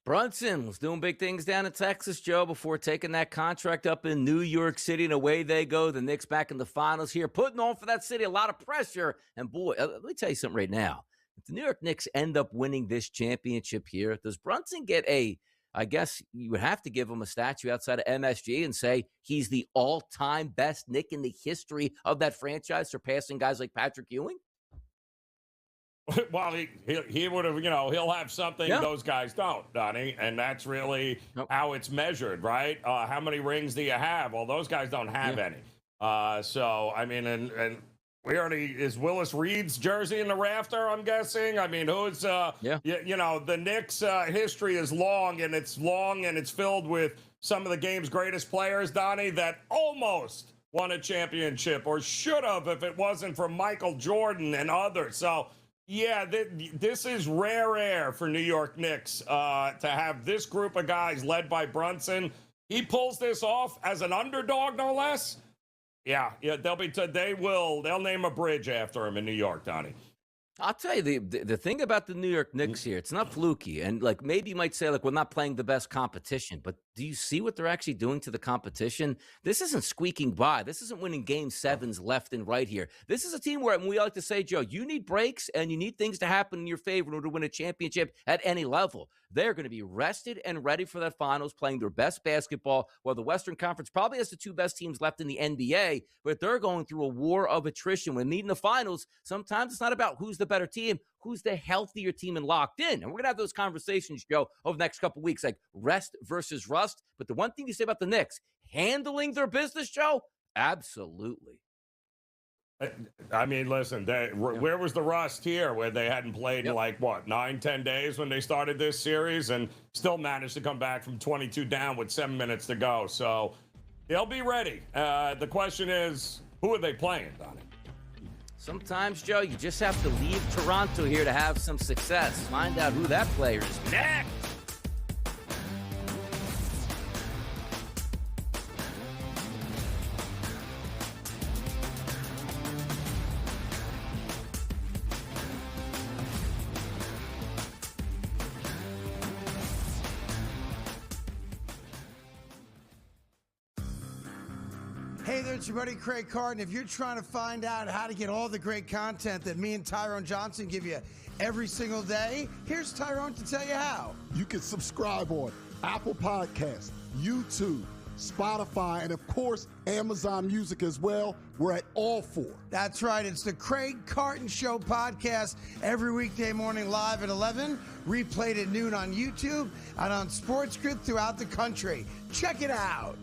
Brunson was doing big things down in Texas, Joe, before taking that contract up in New York City, and away they go. The Knicks back in the finals here, putting on for that city a lot of pressure. And boy, let me tell you something right now. If the New York Knicks end up winning this championship here, does Brunson get I guess you would have to give him a statue outside of MSG and say he's the all-time best Knick in the history of that franchise, surpassing guys like Patrick Ewing? Well, he would have, he'll have something those guys don't, Donnie, and that's really how it's measured, right? How many rings do you have? Well, those guys don't have any. So, I mean, and we already, is Willis Reed's jersey in the rafter, I'm guessing? I mean, who's, the Knicks' history is long, and it's filled with some of the game's greatest players, Donnie, that almost won a championship or should have if it wasn't for Michael Jordan and others. So, yeah, this is rare air for New York Knicks to have this group of guys led by Brunson. He pulls this off as an underdog, no less. Yeah, they'll name a bridge after him in New York, Donnie. I'll tell you, the thing about the New York Knicks here, it's not fluky. And, maybe you might say, we're not playing the best competition. But do you see what they're actually doing to the competition? This isn't squeaking by. This isn't winning game sevens left and right here. This is a team where, we like to say, Joe, you need breaks and you need things to happen in your favor in order to win a championship at any level. They're going to be rested and ready for that finals, playing their best basketball, while the Western Conference probably has the two best teams left in the NBA, but they're going through a war of attrition. When meeting the finals, sometimes it's not about who's the better team, who's the healthier team and locked in. And we're going to have those conversations, Joe, over the next couple of weeks, like rest versus rust. But the one thing you say about the Knicks, handling their business, Joe, absolutely. I mean, listen, where was the rust here where they hadn't played in 9-10 days when they started this series and still managed to come back from 22 down with 7 minutes to go. So they'll be ready. The question is, who are they playing, Donnie? Sometimes, Joe, you just have to leave Toronto here to have some success. Find out who that player is next. Hey there, it's your buddy Craig Carton. If you're trying to find out how to get all the great content that me and Tyrone Johnson give you every single day, here's Tyrone to tell you how. You can subscribe on Apple Podcasts, YouTube, Spotify, and of course, Amazon Music as well. We're at all 4. That's right. It's the Craig Carton Show podcast every weekday morning live at 11, replayed at noon on YouTube and on SportsGrid throughout the country. Check it out.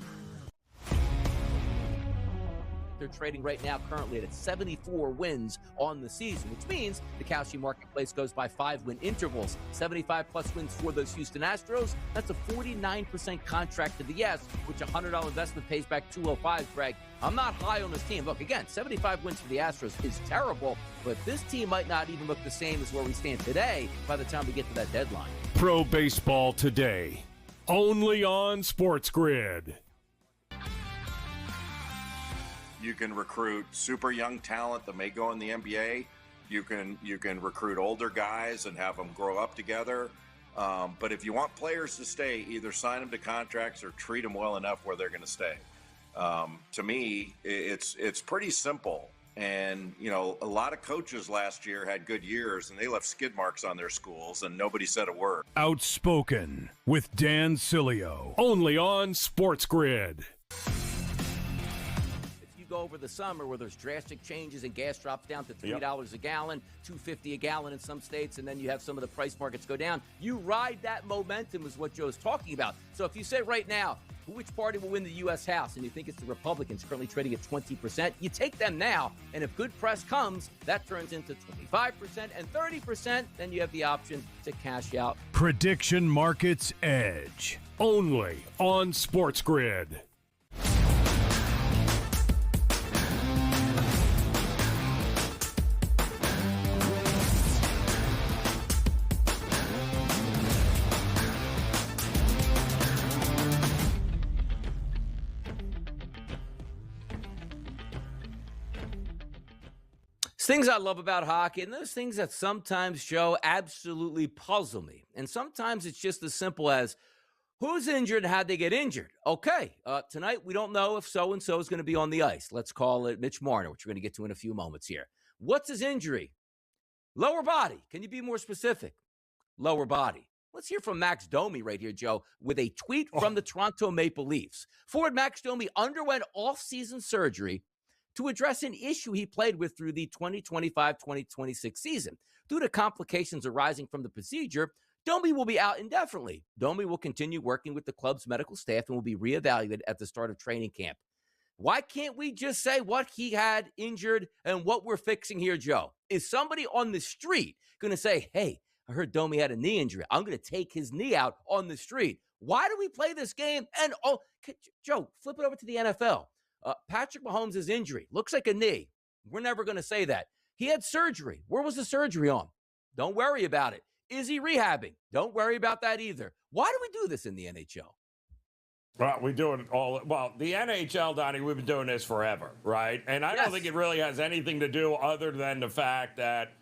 They're trading right now currently at 74 wins on the season, which means the Kalshi marketplace goes by 5-win intervals. 75-plus wins for those Houston Astros. That's a 49% contract to the yes, which a $100 investment pays back $205, Greg. I'm not high on this team. Look, again, 75 wins for the Astros is terrible, but this team might not even look the same as where we stand today by the time we get to that deadline. Pro Baseball Today, only on SportsGrid. You can recruit super young talent that may go in the NBA. You can recruit older guys and have them grow up together. But if you want players to stay, either sign them to contracts or treat them well enough where they're going to stay. To me, it's pretty simple. And, you know, a lot of coaches last year had good years and they left skid marks on their schools and nobody said a word. Outspoken with Dan Cilio, only on SportsGrid. Go over the summer where there's drastic changes and gas drops down to $3 a gallon, $2.50 a gallon in some states, and then you have some of the price markets go down. You ride that momentum is what Joe's talking about. So if you say right now, which party will win the U.S. House, and you think it's the Republicans currently trading at 20%, you take them now, and if good press comes, that turns into 25% and 30%, then you have the option to cash out. Prediction Markets Edge, only on SportsGrid. Things I love about hockey, and those things that sometimes, Joe, absolutely puzzle me. And sometimes it's just as simple as who's injured and how'd they get injured. Okay, tonight we don't know if so-and-so is going to be on the ice. Let's call it Mitch Marner, which we're going to get to in a few moments here. What's his injury? Lower body. Can you be more specific? Lower body. Let's hear from Max Domi right here, Joe, with a tweet from the Toronto Maple Leafs. Forward Max Domi underwent off-season surgery to address an issue he played with through the 2025-2026 season. Due to complications arising from the procedure, Domi will be out indefinitely. Domi will continue working with the club's medical staff and will be reevaluated at the start of training camp. Why can't we just say what he had injured and what we're fixing here, Joe? Is somebody on the street going to say, hey, I heard Domi had a knee injury. I'm going to take his knee out on the street. Why do we play this game? And, Joe, flip it over to the NFL. Patrick Mahomes' injury looks like a knee. We're never going to say that. He had surgery. Where was the surgery on? Don't worry about it. Is he rehabbing? Don't worry about that either. Why do we do this in the NHL? Well, we do it all. Well, the NHL, Donnie, we've been doing this forever, right? And I don't think it really has anything to do other than the fact that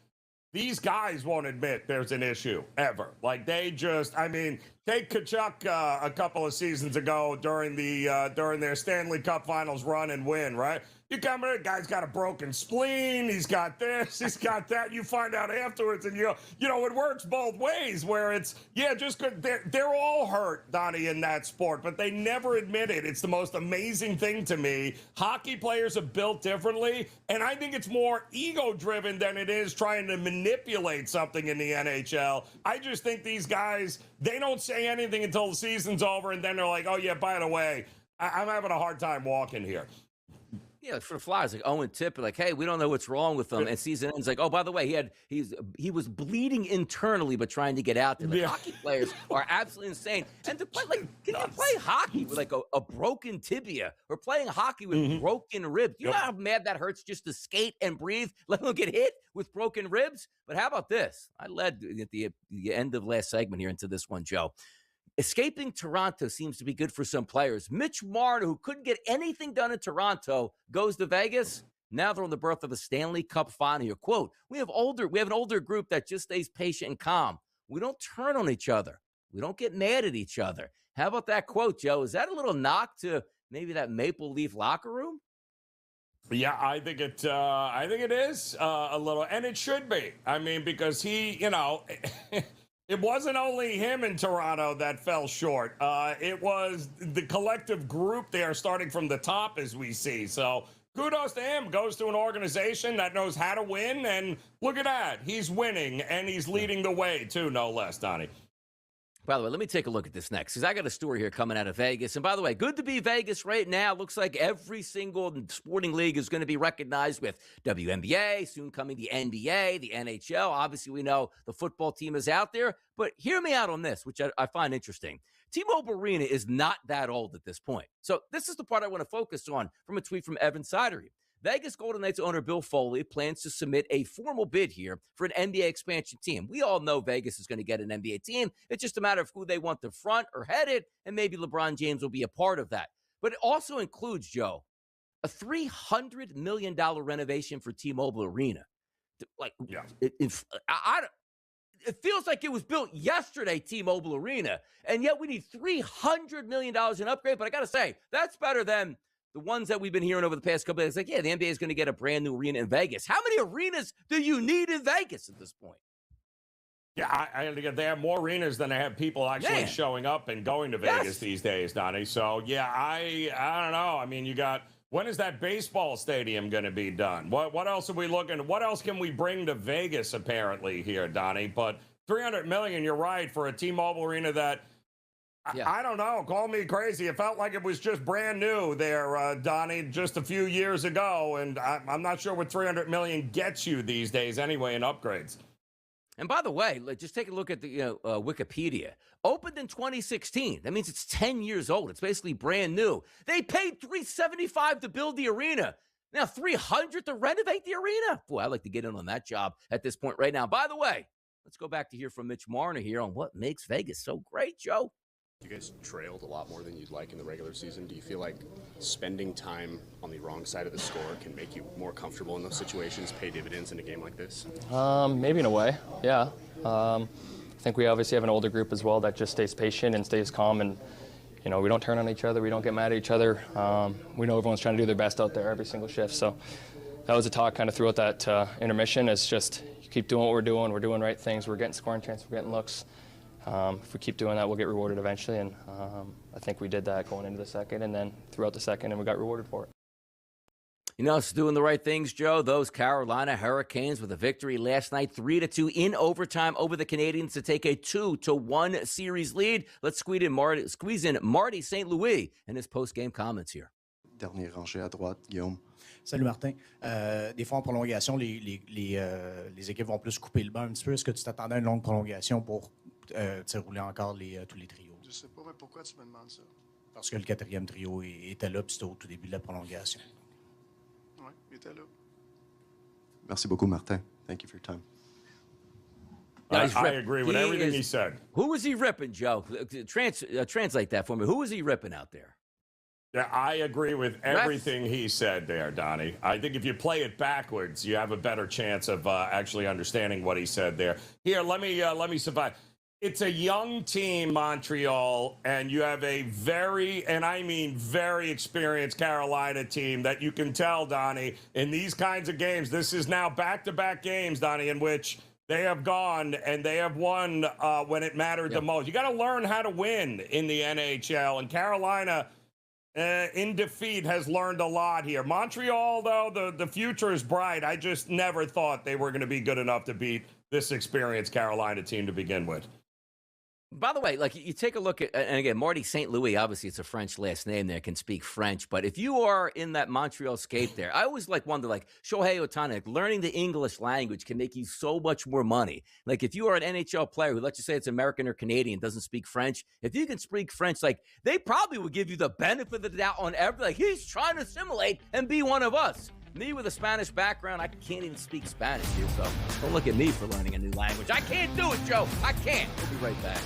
these guys won't admit there's an issue ever. Like they just, I mean, take Kachuk a couple of seasons ago during their Stanley Cup Finals run and win, right? You come in, guy's got a broken spleen, he's got this, he's got that. You find out afterwards, and you know, it works both ways. Where it's just good. They're all hurt, Donnie, in that sport, but they never admit it. It's the most amazing thing to me. Hockey players are built differently, and I think it's more ego-driven than it is trying to manipulate something in the NHL. I just think these guys, they don't say anything until the season's over, and then they're like, oh yeah, by the way, I'm having a hard time walking here. Yeah, for the Flyers, like Owen Tippett, like, hey, we don't know what's wrong with him. And season ends, like, oh, by the way, he was bleeding internally, but trying to get out there. Like, hockey players are absolutely insane. And to play, like, can you play hockey with like a broken tibia or playing hockey with broken ribs? You know how mad that hurts just to skate and breathe, let alone get hit with broken ribs? But how about this? I led at the end of last segment here into this one, Joe. Escaping Toronto seems to be good for some players. Mitch Marner, who couldn't get anything done in Toronto, goes to Vegas. Now they're on the berth of a Stanley Cup final. Your quote, we have an older group that just stays patient and calm. We don't turn on each other. We don't get mad at each other. How about that quote, Joe? Is that a little knock to maybe that Maple Leaf locker room? Yeah, I think it is a little, and it should be. I mean, because he, you know, It wasn't only him in Toronto that fell short. It was the collective group there, starting from the top, as we see. So kudos to him. Goes to an organization that knows how to win, and look at that. He's winning, and he's leading the way, too, no less, Donnie. By the way, let me take a look at this next, because I got a story here coming out of Vegas. And by the way, good to be Vegas right now. Looks like every single sporting league is going to be recognized with WNBA, soon coming the NBA, the NHL. Obviously, we know the football team is out there. But hear me out on this, which I find interesting. T-Mobile Arena is not that old at this point. So this is the part I want to focus on from a tweet from Evan Sidery. Vegas Golden Knights owner Bill Foley plans to submit a formal bid here for an NBA expansion team. We all know Vegas is going to get an NBA team. It's just a matter of who they want to front or head it, and maybe LeBron James will be a part of that. But it also includes, Joe, a $300 million renovation for T-Mobile Arena. It feels like it was built yesterday, T-Mobile Arena, and yet we need $300 million in upgrade. But I got to say, that's better than the ones that we've been hearing over the past couple of days. Like, yeah, the NBA is going to get a brand new arena in Vegas. How many arenas do you need in Vegas at this point? Yeah, they have more arenas than they have people actually showing up and going to Vegas these days, Donnie. So, yeah, I don't know. I mean, when is that baseball stadium going to be done? What else are we looking? What else can we bring to Vegas, apparently, here, Donnie? But $300 million, you're right, for a T-Mobile arena that, I don't know. Call me crazy. It felt like it was just brand new there, Donnie, just a few years ago. And I'm not sure what $300 million gets you these days anyway in upgrades. And by the way, just take a look at the Wikipedia. Opened in 2016. That means it's 10 years old. It's basically brand new. They paid $375 to build the arena. Now $300 to renovate the arena. Boy, I'd like to get in on that job at this point right now. By the way, let's go back to hear from Mitch Marner here on what makes Vegas so great, Joe. You guys trailed a lot more than you'd like in the regular season. Do you feel like spending time on the wrong side of the score can make you more comfortable in those situations, pay dividends in a game like this? Maybe in a way, yeah. I think we obviously have an older group as well that just stays patient and stays calm, and we don't turn on each other, we don't get mad at each other. We know everyone's trying to do their best out there every single shift. So that was a talk kind of throughout that intermission. It's just keep doing what we're doing right things, we're getting scoring chances, we're getting looks. If we keep doing that, we'll get rewarded eventually, and I think we did that going into the second and then throughout the second, and we got rewarded for it. It's doing the right things, Joe. Those Carolina Hurricanes with a victory last night, 3-2 in overtime over the Canadiens to take a 2-1 series lead. Let's squeeze in Marty St. Louis and his post-game comments here. Dernier rangé à droite, Guillaume. Salut Martin. Des fois en prolongation, les équipes vont plus couper le banc un petit peu. Est-ce que tu t'attendais à une longue prolongation pour rouler encore tous les trios? Je sais pas, mais pourquoi tu me demandes ça? Parce que le quatrième trio était là, puis c'était au tout début de la prolongation. Oui, il était là. Merci beaucoup, Martin. Thank you for your time. I agree with everything he said. Who was he ripping, Joe? Translate that for me. Who was he ripping out there? Yeah, I agree with everything he said there, Donnie. I think if you play it backwards, you have a better chance of actually understanding what he said there. Here, let me survive. It's a young team, Montreal, and you have a very, and I mean very experienced Carolina team that you can tell, Donnie, in these kinds of games. This is now back-to-back games, Donnie, in which they have gone and they have won when it mattered the most. You got to learn how to win in the NHL, and Carolina in defeat has learned a lot here. Montreal, though, the future is bright. I just never thought they were going to be good enough to beat this experienced Carolina team to begin with. By the way, you take a look at, and again, Marty St. Louis, obviously it's a French last name there, can speak French, but if you are in that Montreal scape there, I always wonder, Shohei Ohtani, learning the English language can make you so much more money. If you are an NHL player who, let's just say it's American or Canadian, doesn't speak French, if you can speak French, they probably would give you the benefit of the doubt on everything. He's trying to assimilate and be one of us. Me with a Spanish background, I can't even speak Spanish here, so don't look at me for learning a new language. I can't do it, Joe. I can't. We'll be right back.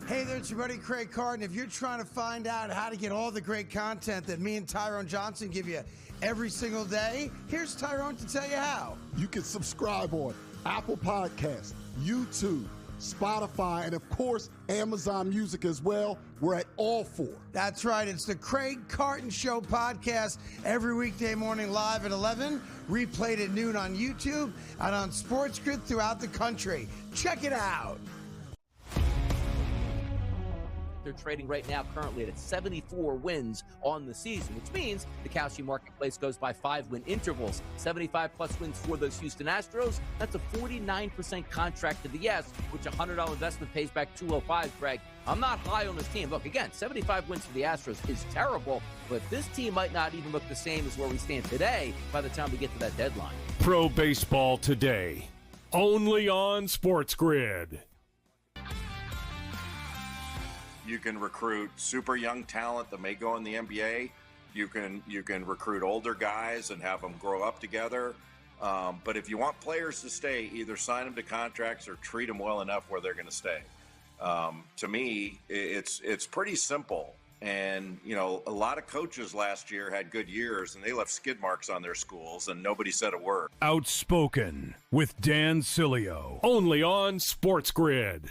Hey there, it's your buddy Craig Carton. If you're trying to find out how to get all the great content that me and Tyrone Johnson give you every single day, here's Tyrone to tell you how. You can subscribe on Apple Podcasts, YouTube, Spotify, and of course, Amazon Music as well. We're at all four. That's right. It's the Craig Carton Show podcast every weekday morning live at 11, replayed at noon on YouTube and on SportsGrid throughout the country. Check it out. They're trading right now currently at 74 wins on the season, which means the Kalshi marketplace goes by 5-win intervals. 75-plus wins for those Houston Astros. That's a 49% contract to the yes, which a $100 investment pays back $205, Greg. I'm not high on this team. Look, again, 75 wins for the Astros is terrible, but this team might not even look the same as where we stand today by the time we get to that deadline. Pro Baseball Today, only on SportsGrid. You can recruit super young talent that may go in the NBA. You can recruit older guys and have them grow up together. But if you want players to stay, either sign them to contracts or treat them well enough where they're going to stay. To me, it's pretty simple. And, you know, a lot of coaches last year had good years and they left skid marks on their schools and nobody said a word. Outspoken with Dan Cilio, only on SportsGrid.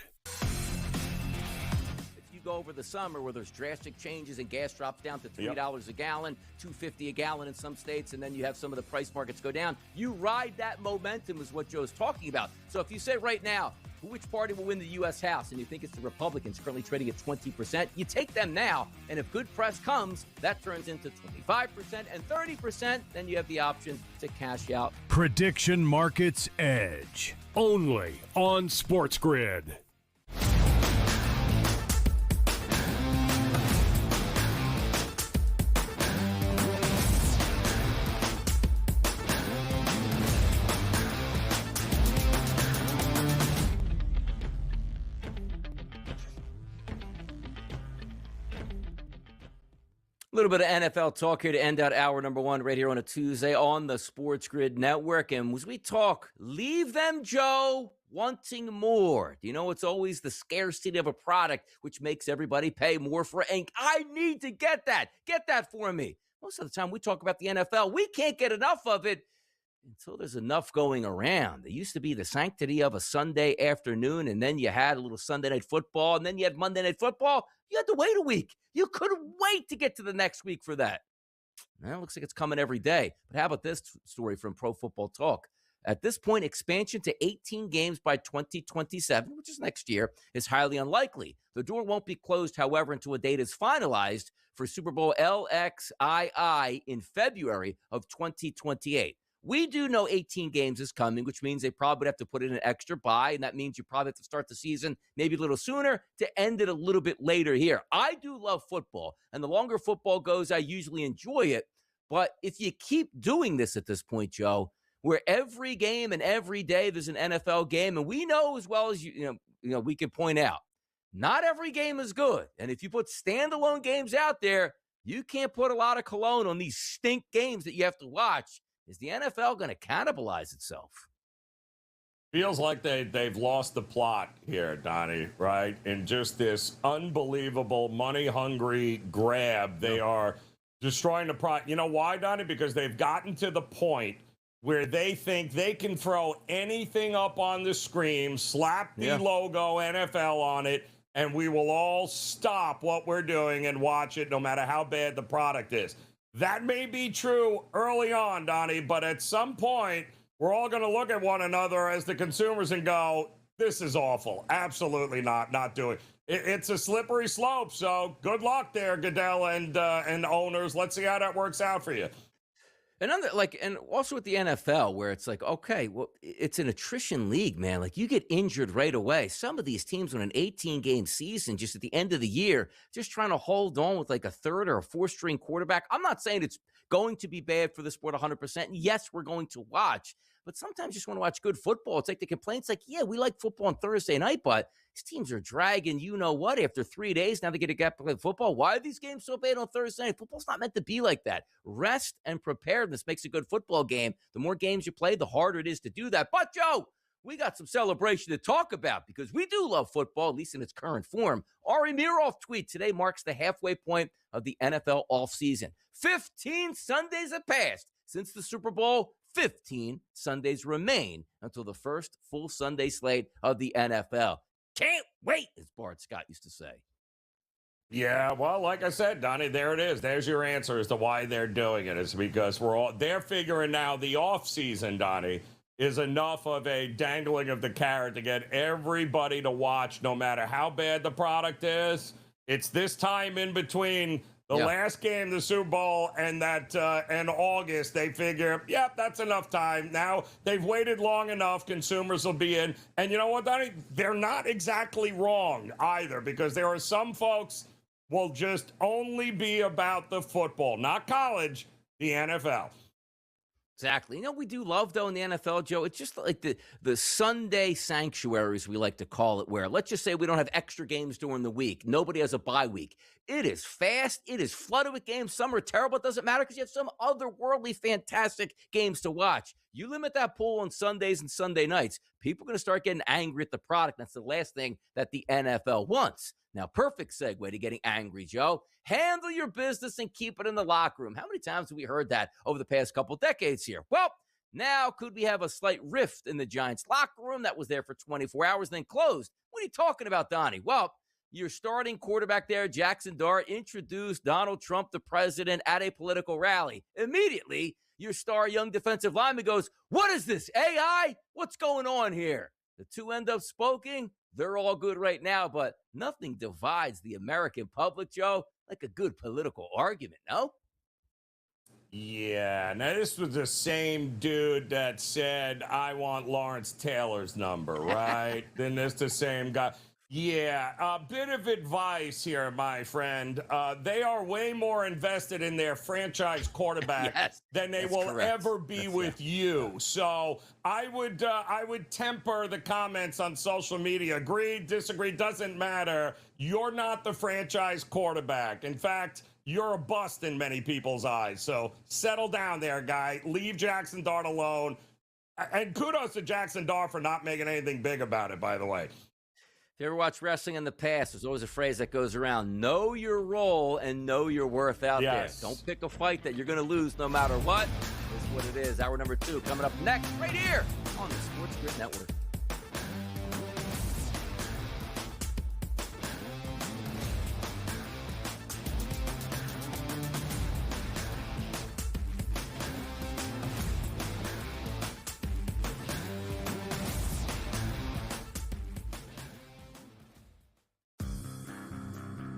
Go over the summer where there's drastic changes and gas drops down to $3 a gallon, $2.50 a gallon in some states, and then you have some of the price markets go down. You ride that momentum is what Joe's talking about. So if you say right now, which party will win the U.S. House, and you think it's the Republicans currently trading at 20%, you take them now, and if good press comes, that turns into 25% and 30%, then you have the option to cash out. Prediction Markets Edge, only on SportsGrid. A little bit of NFL talk here to end out hour number one right here on a Tuesday on the SportsGrid Network. And as we talk, leave them, Joe, wanting more. Do you know it's always the scarcity of a product which makes everybody pay more for ink? I need to get that. Get that for me. Most of the time we talk about the NFL, we can't get enough of it until there's enough going around. There used to be the sanctity of a Sunday afternoon, and then you had a little Sunday night football, and then you had Monday night football. You had to wait a week. You couldn't wait to get to the next week for that. Now it looks like it's coming every day. But how about this story from Pro Football Talk? At this point, expansion to 18 games by 2027, which is next year, is highly unlikely. The door won't be closed, however, until a date is finalized for Super Bowl LXII in February of 2028. We do know 18 games is coming, which means they probably would have to put in an extra bye, and that means you probably have to start the season maybe a little sooner to end it a little bit later here. I do love football, and the longer football goes, I usually enjoy it. But if you keep doing this at this point, Joe, where every game and every day there's an NFL game, and we know as well as you know, we can point out, not every game is good. And if you put standalone games out there, you can't put a lot of cologne on these stink games that you have to watch. Is the NFL going to cannibalize itself? Feels like they've lost the plot here, Donnie, right? In just this unbelievable money-hungry grab. They are destroying the product. You know why, Donnie? Because they've gotten to the point where they think they can throw anything up on the screen, slap the logo NFL on it, and we will all stop what we're doing and watch it no matter how bad the product is. That may be true early on, Donnie, but at some point, we're all going to look at one another as the consumers and go, this is awful. Absolutely not doing it. It's a slippery slope, so good luck there, Goodell and owners. Let's see how that works out for you. And also with the NFL, where it's like, okay, well, it's an attrition league, man. Like, you get injured right away. Some of these teams on an 18-game season, just at the end of the year, just trying to hold on with like a third or a fourth-string quarterback. I'm not saying it's going to be bad for the sport 100%. Yes, we're going to watch. But sometimes you just want to watch good football. It's like the complaints like, yeah, we like football on Thursday night, but these teams are dragging you-know-what after 3 days. Now they get to get play football. Why are these games so bad on Thursday night? Football's not meant to be like that. Rest and preparedness makes a good football game. The more games you play, the harder it is to do that. But, Joe, we got some celebration to talk about because we do love football, at least in its current form. Ari Miroff tweet today marks the halfway point of the NFL offseason. 15 Sundays have passed since the Super Bowl. 15 Sundays remain until the first full Sunday slate of the NFL. Can't wait, as Bart Scott used to say. Yeah, well, like I said, Donnie, there it is. There's your answer as to why they're doing it. It's because they're figuring now the offseason, Donnie, is enough of a dangling of the carrot to get everybody to watch no matter how bad the product is. It's this time in between the last game, the Super Bowl, and August. They figure, that's enough time. Now they've waited long enough. Consumers will be in. And you know what, Donnie? They're not exactly wrong either, because there are some folks will just only be about the football, not college, the NFL. Exactly. You know, we do love, though, in the NFL, Joe, it's just like the Sunday sanctuaries, we like to call it, where let's just say we don't have extra games during the week. Nobody has a bye week. It is fast. It is flooded with games. Some are terrible. It doesn't matter because you have some otherworldly, fantastic games to watch. You limit that pool on Sundays and Sunday nights, people are going to start getting angry at the product. That's the last thing that the NFL wants. Now, perfect segue to getting angry, Joe. Handle your business and keep it in the locker room. How many times have we heard that over the past couple decades here? Well, now could we have a slight rift in the Giants locker room that was there for 24 hours and then closed? What are you talking about, Donnie? Well, your starting quarterback there, Jackson Dart, introduced Donald Trump, the president, at a political rally. Immediately, your star young defensive lineman goes, "What is this, AI? What's going on here?" The two end up spoken. They're all good right now, but nothing divides the American public, Joe, like a good political argument, no? Yeah, now this was the same dude that said, "I want Lawrence Taylor's number," right? Then it's the same guy. Yeah, a bit of advice here, my friend. They are way more invested in their franchise quarterback than they will ever be with you. So I would temper the comments on social media. Agree, disagree, doesn't matter. You're not the franchise quarterback. In fact, you're a bust in many people's eyes. So settle down there, guy. Leave Jackson Dart alone. And kudos to Jackson Dart for not making anything big about it, by the way. If you ever watch wrestling in the past, there's always a phrase that goes around, know your role and know your worth out there. Don't pick a fight that you're going to lose no matter what. This is what it is. Hour number 2 coming up next right here on the SportsGrid Network.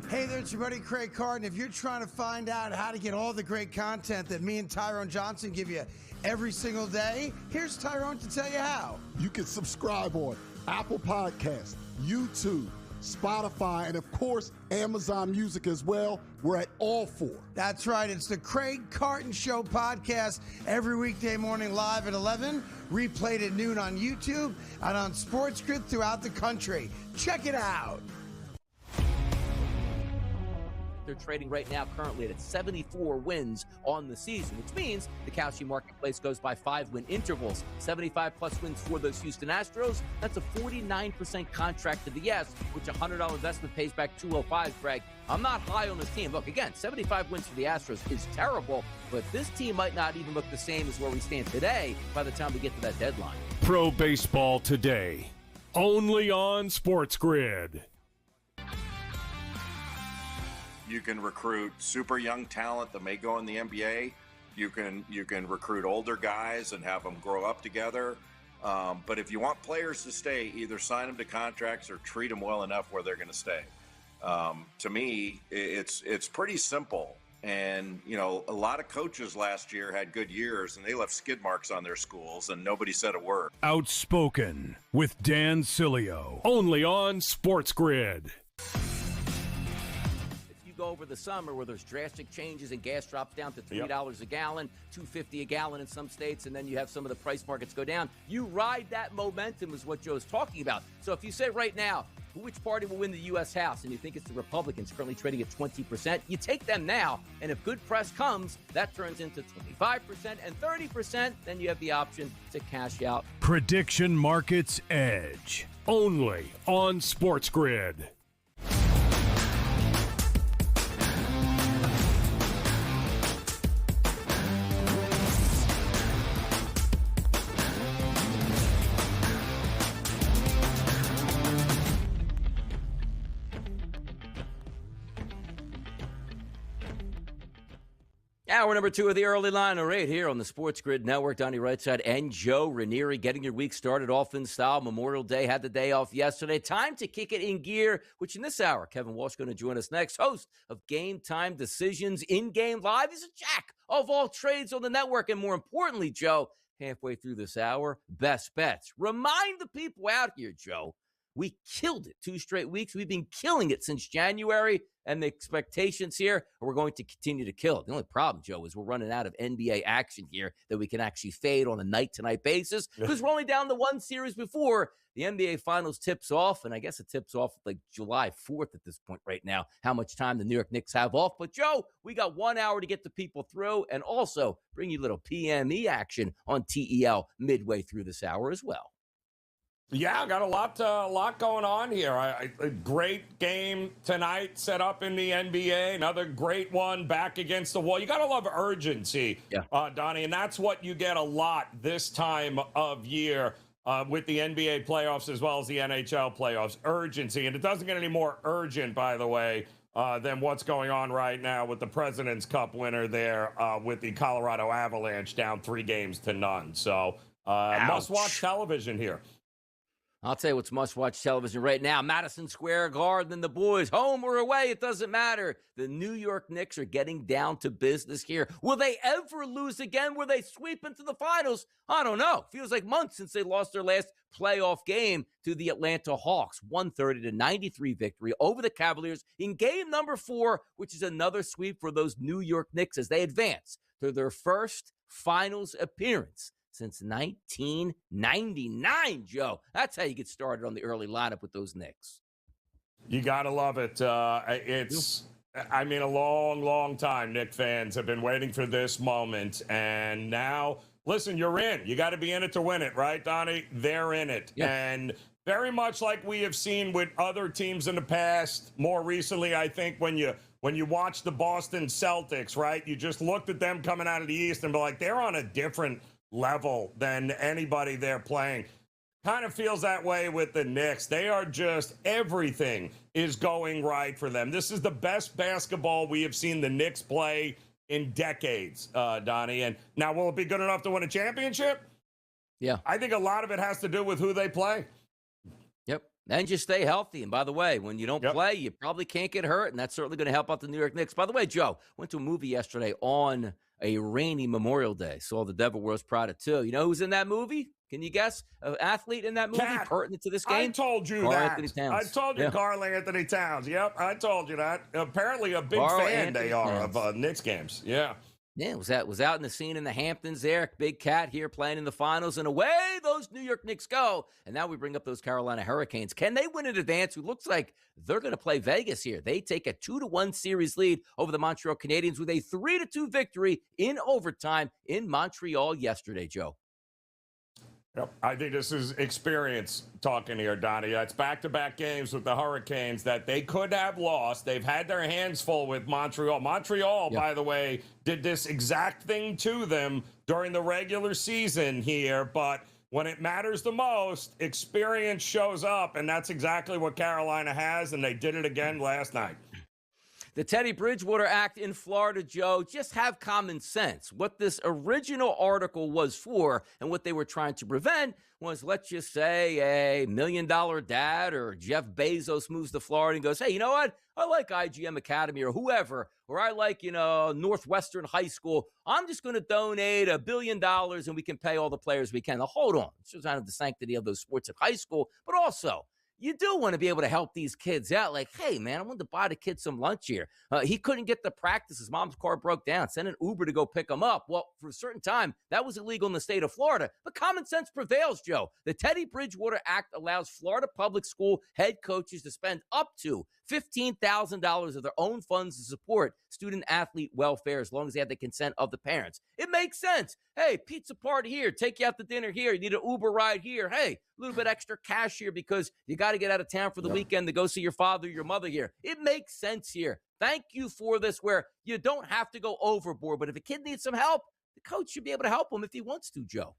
Hey there, it's your buddy Craig Carton. If you're trying to find out how to get all the great content that me and Tyrone Johnson give you every single day, here's Tyrone to tell you how. You can subscribe on Apple Podcasts, YouTube, Spotify, and of course, Amazon Music as well. We're at all 4. That's right. It's the Craig Carton Show podcast every weekday morning live at 11, replayed at noon on YouTube and on SportsGrid throughout the country. Check it out. They're trading right now currently at 74 wins on the season, which means the Kalshi marketplace goes by 5-win intervals. 75-plus wins for those Houston Astros. That's a 49% contract to the yes, which a $100 investment pays back $205, Greg. I'm not high on this team. Look, again, 75 wins for the Astros is terrible, but this team might not even look the same as where we stand today by the time we get to that deadline. Pro Baseball Today, only on SportsGrid. You can recruit super young talent that may go in the NBA. You can recruit older guys and have them grow up together. But if you want players to stay, either sign them to contracts or treat them well enough where they're going to stay. To me, it's pretty simple. And, you know, a lot of coaches last year had good years and they left skid marks on their schools and nobody said a word. Outspoken with Dan Cilio, only on SportsGrid. you go over the summer where there's drastic changes and gas drops down to $3 a gallon, $2.50 a gallon in some states, and then you have some of the price markets go down. You ride that momentum is what Joe's talking about. So if you say right now, which party will win the U.S. House, and you think it's the Republicans currently trading at 20%, you take them now, and if good press comes, that turns into 25% and 30%, then you have the option to cash out. Prediction Markets Edge, only on SportsGrid. Hour number 2 of the early line right here on the Sports Grid Network. Donnie Rightside and Joe Ranieri getting your week started off in style. Memorial Day had the day off yesterday. Time to kick it in gear, which in this hour, Kevin Walsh going to join us next. Host of Game Time Decisions in-game live. He's a jack of all trades on the network. And more importantly, Joe, halfway through this hour, best bets. Remind the people out here, Joe, we killed it 2 straight weeks. We've been killing it since January, and the expectations here are we're going to continue to kill it. The only problem, Joe, is we're running out of NBA action here that we can actually fade on a night-to-night basis because we're only down to 1 series before the NBA Finals tips off, and I guess it tips off like July 4th at this point right now, how much time the New York Knicks have off. But, Joe, we got 1 hour to get the people through and also bring you a little PME action on TEL midway through this hour as well. Yeah, got a lot going on here. A great game tonight set up in the NBA. Another great one back against the wall. You got to love urgency, Donnie, and that's what you get a lot this time of year with the NBA playoffs as well as the NHL playoffs. Urgency, and it doesn't get any more urgent, by the way, than what's going on right now with the President's Cup winner there with the Colorado Avalanche down 3-0. So must-watch television here. I'll tell you what's must-watch television right now. Madison Square Garden and the boys, home or away, it doesn't matter. The New York Knicks are getting down to business here. Will they ever lose again? Will they sweep into the finals? I don't know. Feels like months since they lost their last playoff game to the Atlanta Hawks. 130-93 victory over the Cavaliers in game number 4, which is another sweep for those New York Knicks as they advance to their first finals appearance since 1999, Joe. That's how you get started on the early lineup with those Knicks. You got to love it. It's, I mean, a long, long time Knicks fans have been waiting for this moment. And now, listen, you're in. You got to be in it to win it, right, Donnie? They're in it. Yeah. And very much like we have seen with other teams in the past, more recently, I think, when you watch the Boston Celtics, right, you just looked at them coming out of the East and be like, they're on a different level than anybody they're playing. Kind of feels that way with the Knicks. They are just, everything is going right for them. This is the best basketball we have seen the Knicks play in decades, Donnie. And now, will it be good enough to win a championship? Yeah. I think a lot of it has to do with who they play. Yep. And just stay healthy. And by the way, when you don't play, you probably can't get hurt, and that's certainly going to help out the New York Knicks. By the way, Joe, went to a movie yesterday on a rainy Memorial Day. Saw The Devil Wears Prada 2. You know who's in that movie? Can you guess? An athlete in that movie pertinent to this game? I told you that. I told you Karl Anthony Towns. Yep, I told you that. Apparently a big fan they are of Knicks games. Yeah. Yeah, was out in the scene in the Hamptons there. Big Cat here playing in the finals, and away those New York Knicks go. And now we bring up those Carolina Hurricanes. Can they win in advance? Who looks like they're going to play Vegas here. They take a 2-1 series lead over the Montreal Canadiens with a 3-2 victory in overtime in Montreal yesterday, Joe. Yep. I think this is experience talking here, Donnie. It's back-to-back games with the Hurricanes that they could have lost. They've had their hands full with Montreal. Montreal, by the way, did this exact thing to them during the regular season here, but when it matters the most, experience shows up, and that's exactly what Carolina has, and they did it again last night. The Teddy Bridgewater Act in Florida, Joe, just have common sense. What this original article was for and what they were trying to prevent was, let's just say, a $1 million dad or Jeff Bezos moves to Florida and goes, hey, you know what? I like IGM Academy or whoever, or I like, Northwestern High School. I'm just going to donate $1 billion and we can pay all the players we can. Now, hold on. It's just out of the sanctity of those sports at high school, but also, you do want to be able to help these kids out. Like, hey, man, I wanted to buy the kid some lunch here. He couldn't get to practice. His mom's car broke down. Send an Uber to go pick him up. Well, for a certain time, that was illegal in the state of Florida. But common sense prevails, Joe. The Teddy Bridgewater Act allows Florida public school head coaches to spend up to $15,000 of their own funds to support student-athlete welfare as long as they have the consent of the parents. It makes sense. Hey, pizza party here. Take you out to dinner here. You need an Uber ride here. Hey, a little bit extra cash here because you got to get out of town for the weekend to go see your father or your mother here. It makes sense here. Thank you for this, where you don't have to go overboard. But if a kid needs some help, the coach should be able to help him if he wants to, Joe.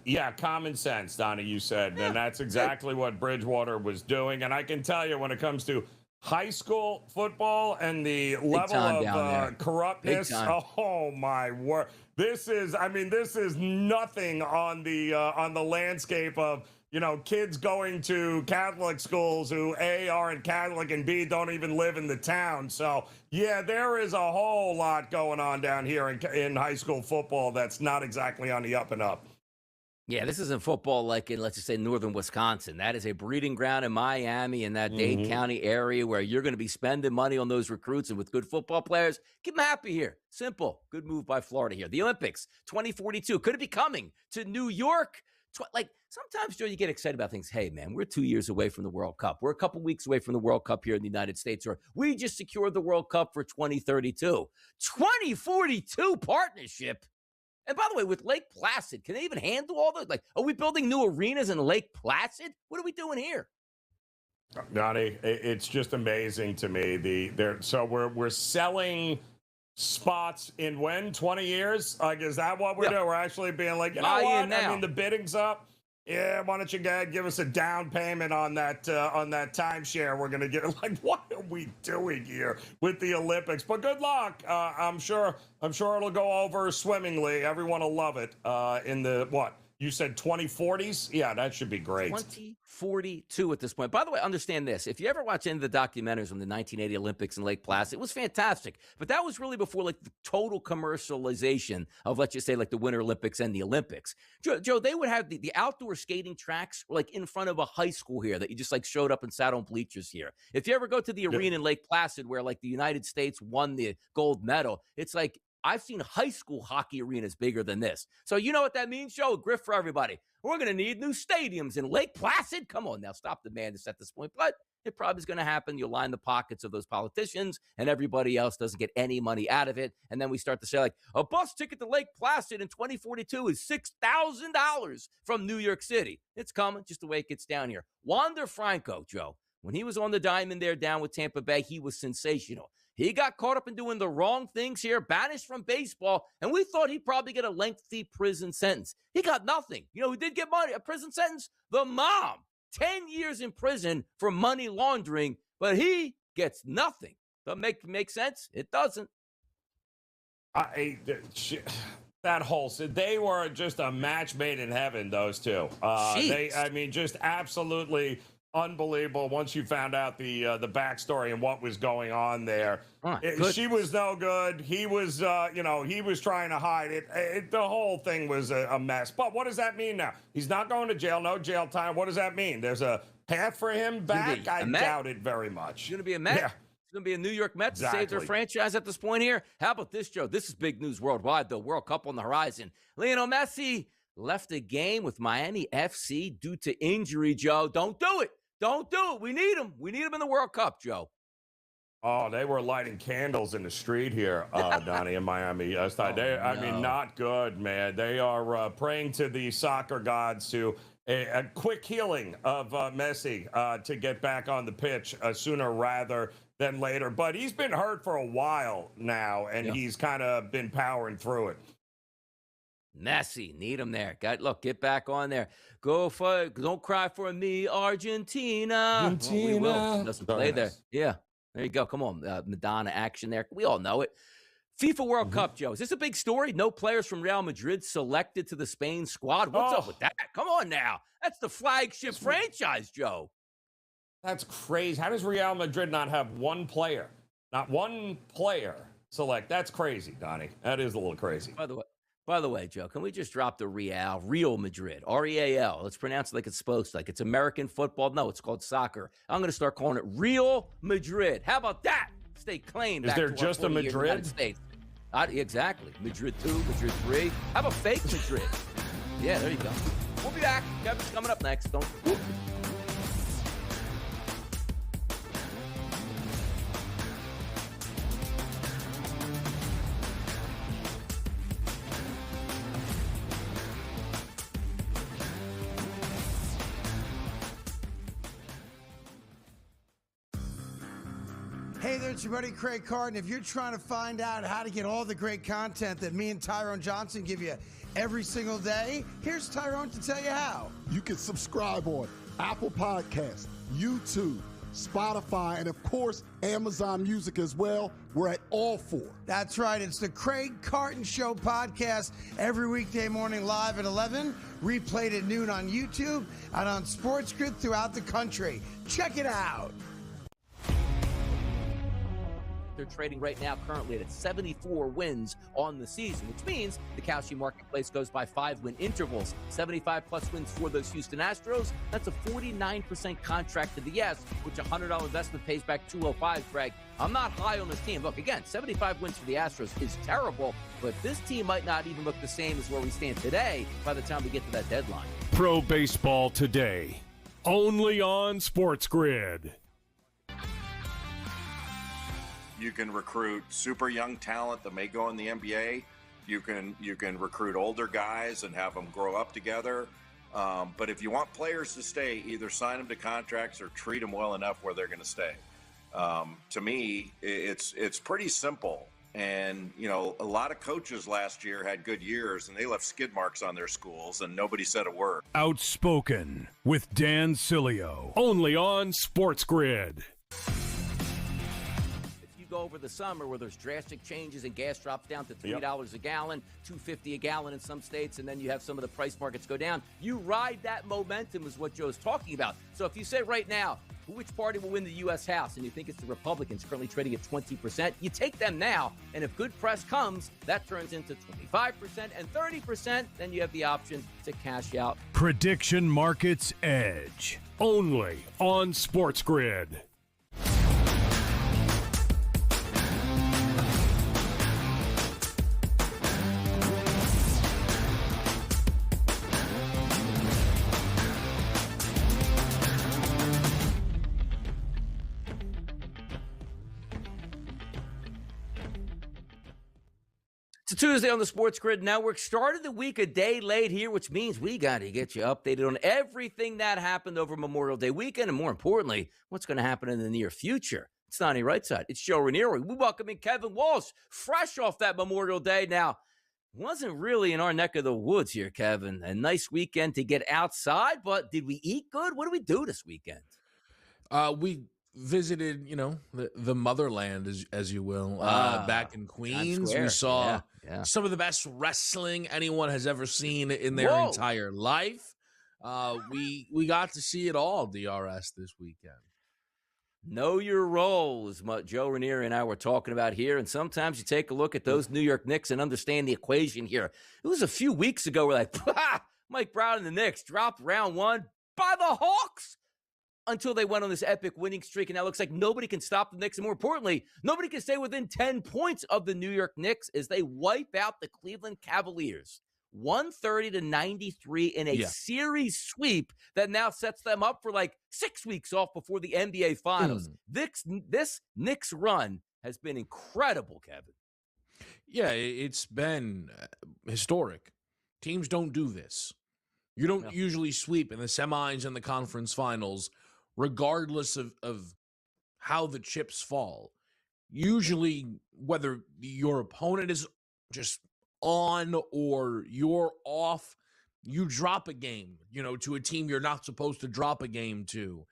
Yeah, common sense, Donnie, you said. And that's exactly what Bridgewater was doing. And I can tell you, when it comes to high school football and the level of corruptness, oh my word. This is nothing on the landscape of, kids going to Catholic schools who A, aren't Catholic, and B, don't even live in the town. So, yeah, there is a whole lot going on down here in high school football that's not exactly on the up and up. Yeah, this isn't football like in, let's just say, northern Wisconsin. That is a breeding ground in Miami and that Dade County area where you're going to be spending money on those recruits. And with good football players, keep them happy here. Simple. Good move by Florida here. The Olympics, 2042. Could it be coming to New York? Sometimes, Joe, you get excited about things. Hey, man, we're 2 years away from the World Cup. We're a couple weeks away from the World Cup here in the United States. Or we just secured the World Cup for 2032. 2042 partnership. And by the way, with Lake Placid, can they even handle all those? Like, are we building new arenas in Lake Placid? What are we doing here? Donnie, it's just amazing to me. So we're selling spots in 20 years? Like, is that what we're doing? We're actually being like, you know what? I mean, the bidding's up. Yeah, why don't you give us a down payment on that timeshare? We're gonna get. Like, what are we doing here with the Olympics? But good luck. I'm sure it'll go over swimmingly. Everyone will love it. In the what? You said 2040s? Yeah, that should be great. 2042 at this point. By the way, understand this. If you ever watch any of the documentaries from the 1980 Olympics in Lake Placid, it was fantastic. But that was really before, like, the total commercialization of, let's just say, like, the Winter Olympics and the Olympics. Joe, they would have the outdoor skating tracks were, like, in front of a high school here that you just, like, showed up and sat on bleachers here. If you ever go to the arena in Lake Placid where, like, the United States won the gold medal, it's like, I've seen high school hockey arenas bigger than this. So you know what that means, Joe? Griff for everybody. We're going to need new stadiums in Lake Placid. Come on now, stop the madness at this point. But it probably is going to happen. You'll line the pockets of those politicians, and everybody else doesn't get any money out of it. And then we start to say, like, a bus ticket to Lake Placid in 2042 is $6,000 from New York City. It's coming, just the way it gets down here. Wander Franco, Joe, when he was on the diamond there down with Tampa Bay, he was sensational. He got caught up in doing the wrong things here, banished from baseball, and we thought he'd probably get a lengthy prison sentence. He got nothing. You know who did get money, a prison sentence? The mom. 10 years in prison for money laundering, but he gets nothing. Doesn't make sense? It doesn't. That whole, they were just a match made in heaven, those two. Just absolutely unbelievable. Once you found out the backstory and what was going on there, she was no good. He was, he was trying to hide it. The whole thing was a mess. But what does that mean now? He's not going to jail. No jail time. What does that mean? There's a path for him back. I doubt it very much. He's going to be a Met. Yeah. He's going to be a New York Mets to save their franchise at this point here. How about this, Joe? This is big news worldwide, though. World Cup on the horizon. Lionel Messi left the game with Miami FC due to injury, Joe. Don't do it. Don't do it. We need him. We need him in the World Cup, Joe. Oh, they were lighting candles in the street here, Donnie, in Miami. Not good, man. They are praying to the soccer gods to a quick healing of Messi to get back on the pitch sooner rather than later. But he's been hurt for a while now, and he's kind of been powering through it. Messi, need him there. Get back on there. Don't cry for me, Argentina. We will. Doesn't play there. Yeah, there you go. Come on, Madonna action there. We all know it. FIFA World Cup, Joe. Is this a big story? No players from Real Madrid selected to the Spain squad. What's up with that? Come on now. That's the flagship franchise, Joe. That's crazy. How does Real Madrid not have one player? Not one player select. That's crazy, Donnie. That is a little crazy. By the way, By the way, Joe, can we just drop the Real Madrid, R-E-A-L. Let's pronounce it like it's supposed to. Like it's American football. No, it's called soccer. I'm going to start calling it Real Madrid. How about that? Stay claim. Is there just a Madrid? States. Exactly. Madrid 2, Madrid 3. How about fake Madrid? Yeah, there you go. We'll be back. Kevin's coming up next. Don't. Whoop. Hey there, it's your buddy Craig Carton. If you're trying to find out how to get all the great content that me and Tyrone Johnson give you every single day, here's Tyrone to tell you how. You can subscribe on Apple Podcasts, YouTube, Spotify, and of course, Amazon Music as well. We're at all 4. That's right. It's the Craig Carton Show podcast every weekday morning live at 11, replayed at noon on YouTube and on SportsGrid throughout the country. Check it out. They're trading right now currently at 74 wins on the season, which means the Kalshi marketplace goes by 5-win intervals. 75-plus wins for those Houston Astros. That's a 49% contract to the yes, which a $100 investment pays back $205, Greg. I'm not high on this team. Look, again, 75 wins for the Astros is terrible, but this team might not even look the same as where we stand today by the time we get to that deadline. Pro Baseball Today, only on SportsGrid. You can recruit super young talent that may go in the NBA. You can recruit older guys and have them grow up together. But if you want players to stay, either sign them to contracts or treat them well enough where they're going to stay. To me, it's pretty simple. And, you know, a lot of coaches last year had good years and they left skid marks on their schools and nobody said a word. Outspoken with Dan Cilio, only on SportsGrid. Go over the summer where there's drastic changes and gas drops down to $3 a gallon, $2.50 a gallon in some states, and then you have some of the price markets go down. You ride that momentum is what Joe's talking about. So if you say right now, which party will win the U.S. House, and you think it's the Republicans currently trading at 20%, you take them now, and if good press comes, that turns into 25% and 30%, then you have the option to cash out. Prediction Markets Edge, only on SportsGrid. It's a Tuesday on the SportsGrid Network. Started the week a day late here, which means we got to get you updated on everything that happened over Memorial Day weekend, and more importantly, what's going to happen in the near future. It's Donnie Rightside. It's Joe Ranieri. We welcome in Kevin Walsh, fresh off that Memorial Day. Now, wasn't really in our neck of the woods here, Kevin. A nice weekend to get outside, but did we eat good? What did we do this weekend? We visited, the motherland, as you will, back in Queens. We saw some of the best wrestling anyone has ever seen in their entire life. We got to see it all, DRS, this weekend. Know your role is what Joe Ranieri and I were talking about here. And sometimes you take a look at those New York Knicks and understand the equation here. It was a few weeks ago we're like, Mike Brown and the Knicks dropped round 1 by the Hawks until they went on this epic winning streak. And now it looks like nobody can stop the Knicks. And more importantly, nobody can stay within 10 points of the New York Knicks as they wipe out the Cleveland Cavaliers. 130-93 in a series sweep that now sets them up for like 6 weeks off before the NBA Finals. This Knicks run has been incredible, Kevin. Yeah, it's been historic. Teams don't do this. You don't usually sweep in the semis and the conference finals, regardless of how the chips fall. Usually, whether your opponent is just on or you're off, you drop a game, to a team you're not supposed to drop a game to.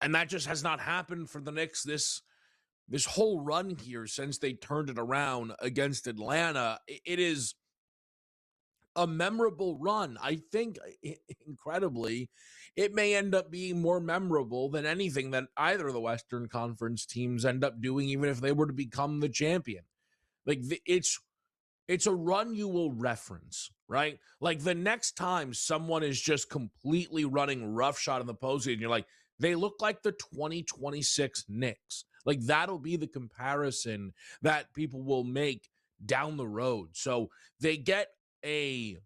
And that just has not happened for the Knicks this whole run here since they turned it around against Atlanta. It is a memorable run. I think, incredibly, it may end up being more memorable than anything that either of the Western Conference teams end up doing, even if they were to become the champion. Like, it's it's a run you will reference, right? Like the next time someone is just completely running roughshod in the postseason, you're like, they look like the 2026 Knicks. Like that'll be the comparison that people will make down the road. So they get a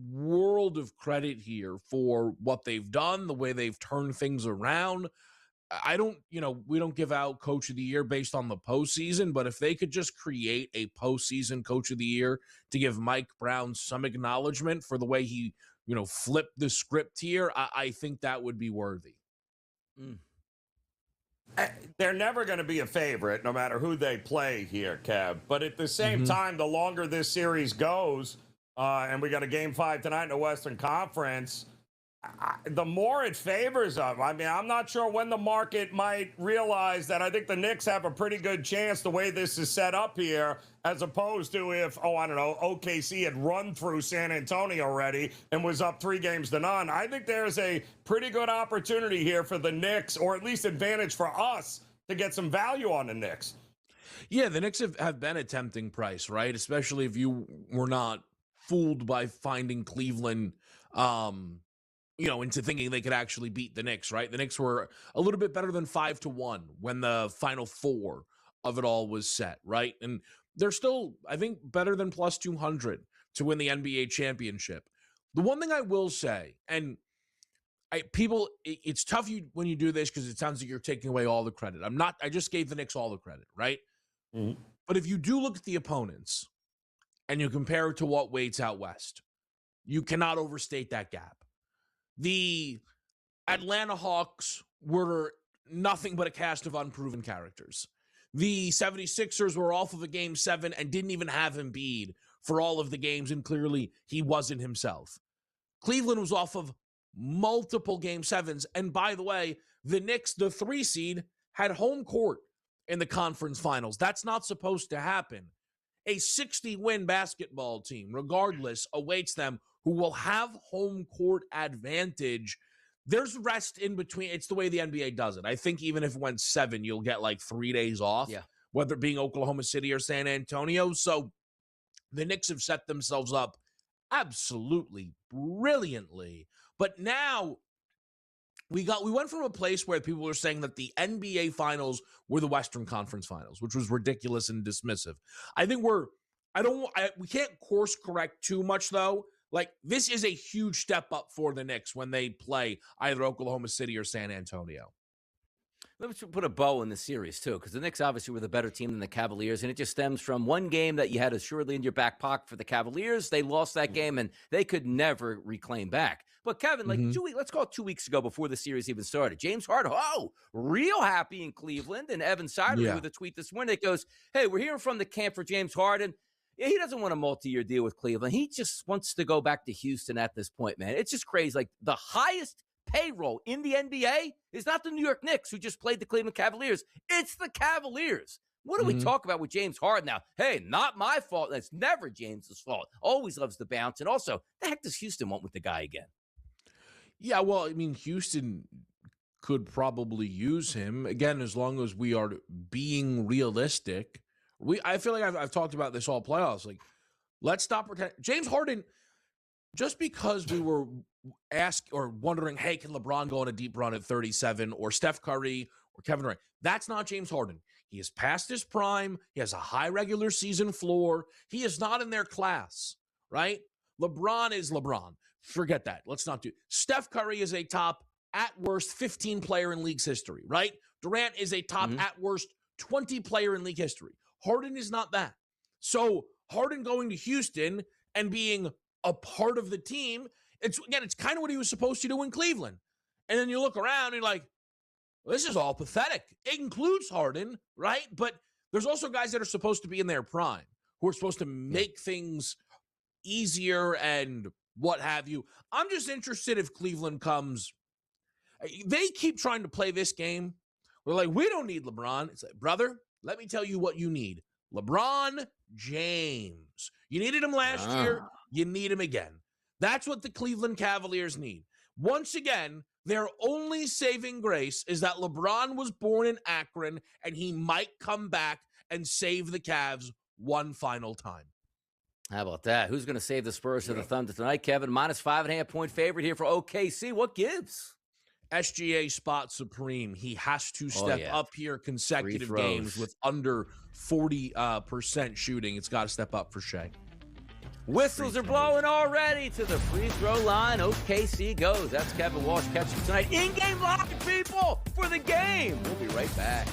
world of credit here for what they've done, the way they've turned things around. I don't, we don't give out coach of the year based on the postseason, but if they could just create a postseason coach of the year to give Mike Brown some acknowledgement for the way he, flipped the script here, I think that would be worthy. They're never going to be a favorite no matter who they play here, Kev. But at the same time, the longer this series goes, and we got a Game 5 tonight in the Western Conference, the more it favors them. I mean, I'm not sure when the market might realize that. I think the Knicks have a pretty good chance the way this is set up here, as opposed to if, OKC had run through San Antonio already and was up 3-0. I think there's a pretty good opportunity here for the Knicks, or at least advantage for us, to get some value on the Knicks. Yeah, the Knicks have been a tempting price, right? Especially if you were not fooled by finding Cleveland, into thinking they could actually beat the Knicks, right? The Knicks were a little bit better than 5-1 when the final four of it all was set, right? And they're still, I think, better than plus 200 to win the NBA championship. The one thing I will say, and it's tough when you do this because it sounds like you're taking away all the credit. I just gave the Knicks all the credit, right? Mm-hmm. But if you do look at the opponents and you compare it to what waits out west, you cannot overstate that gap. The Atlanta Hawks were nothing but a cast of unproven characters. The 76ers were off of a Game 7 and didn't even have Embiid for all of the games, and clearly he wasn't himself. Cleveland was off of multiple Game 7s, and by the way, the Knicks, the 3 seed, had home court in the conference finals. That's not supposed to happen. A 60-win basketball team, regardless, awaits them, who will have home court advantage. There's rest in between. It's the way the NBA does it. I think even if it went 7, you'll get like 3 days off, whether it being Oklahoma City or San Antonio. So the Knicks have set themselves up absolutely brilliantly. But now we went from a place where people were saying that the NBA finals were the Western Conference finals, which was ridiculous and dismissive. I think we can't course correct too much though. Like, this is a huge step up for the Knicks when they play either Oklahoma City or San Antonio. Let's put a bow in the series, too, because the Knicks obviously were the better team than the Cavaliers, and it just stems from one game that you had assuredly in your back pocket for the Cavaliers. They lost that game, and they could never reclaim back. But, Kevin, let's call it 2 weeks ago before the series even started, James Harden, real happy in Cleveland, and Evan Sider with a tweet this morning that goes, hey, we're hearing from the camp for James Harden. Yeah, he doesn't want a multi-year deal with Cleveland. He just wants to go back to Houston at this point, man. It's just crazy. Like, the highest payroll in the NBA is not the New York Knicks, who just played the Cleveland Cavaliers. It's the Cavaliers. What do we talk about with James Harden now? Hey, not my fault. That's never James's fault. Always loves to bounce. And also, the heck does Houston want with the guy again? Yeah, well, I mean, Houston could probably use him. Again, as long as we are being realistic. I feel like I've talked about this all playoffs. Like, let's stop pretending. James Harden, just because we were wondering, hey, can LeBron go on a deep run at 37, or Steph Curry or Kevin Durant? That's not James Harden. He is past his prime. He has a high regular season floor. He is not in their class, right? LeBron is LeBron. Forget that. Let's not do. Steph Curry is a top, at worst, 15 player in league's history, right? Durant is a top, at worst, 20 player in league history. Harden is not that. So Harden going to Houston and being a part of the team, it's kind of what he was supposed to do in Cleveland. And then you look around and you're like, well, this is all pathetic. It includes Harden, right? But there's also guys that are supposed to be in their prime, who are supposed to make things easier and what have you. I'm just interested if Cleveland comes. They keep trying to play this game. We're like, we don't need LeBron. It's like, brother, let me tell you what you need. LeBron James. You needed him last year. You need him again. That's what the Cleveland Cavaliers need. Once again, their only saving grace is that LeBron was born in Akron and he might come back and save the Cavs one final time. How about that? Who's going to save the Spurs to the Thunder tonight, Kevin? -5.5-point favorite here for OKC. What gives? SGA spot supreme. He has to step up here consecutive games with under 40% shooting. It's got to step up for Shea. Whistles are blowing already to the free throw line. OKC goes. That's Kevin Walsh catching tonight. In-game live, people, for the game. We'll be right back.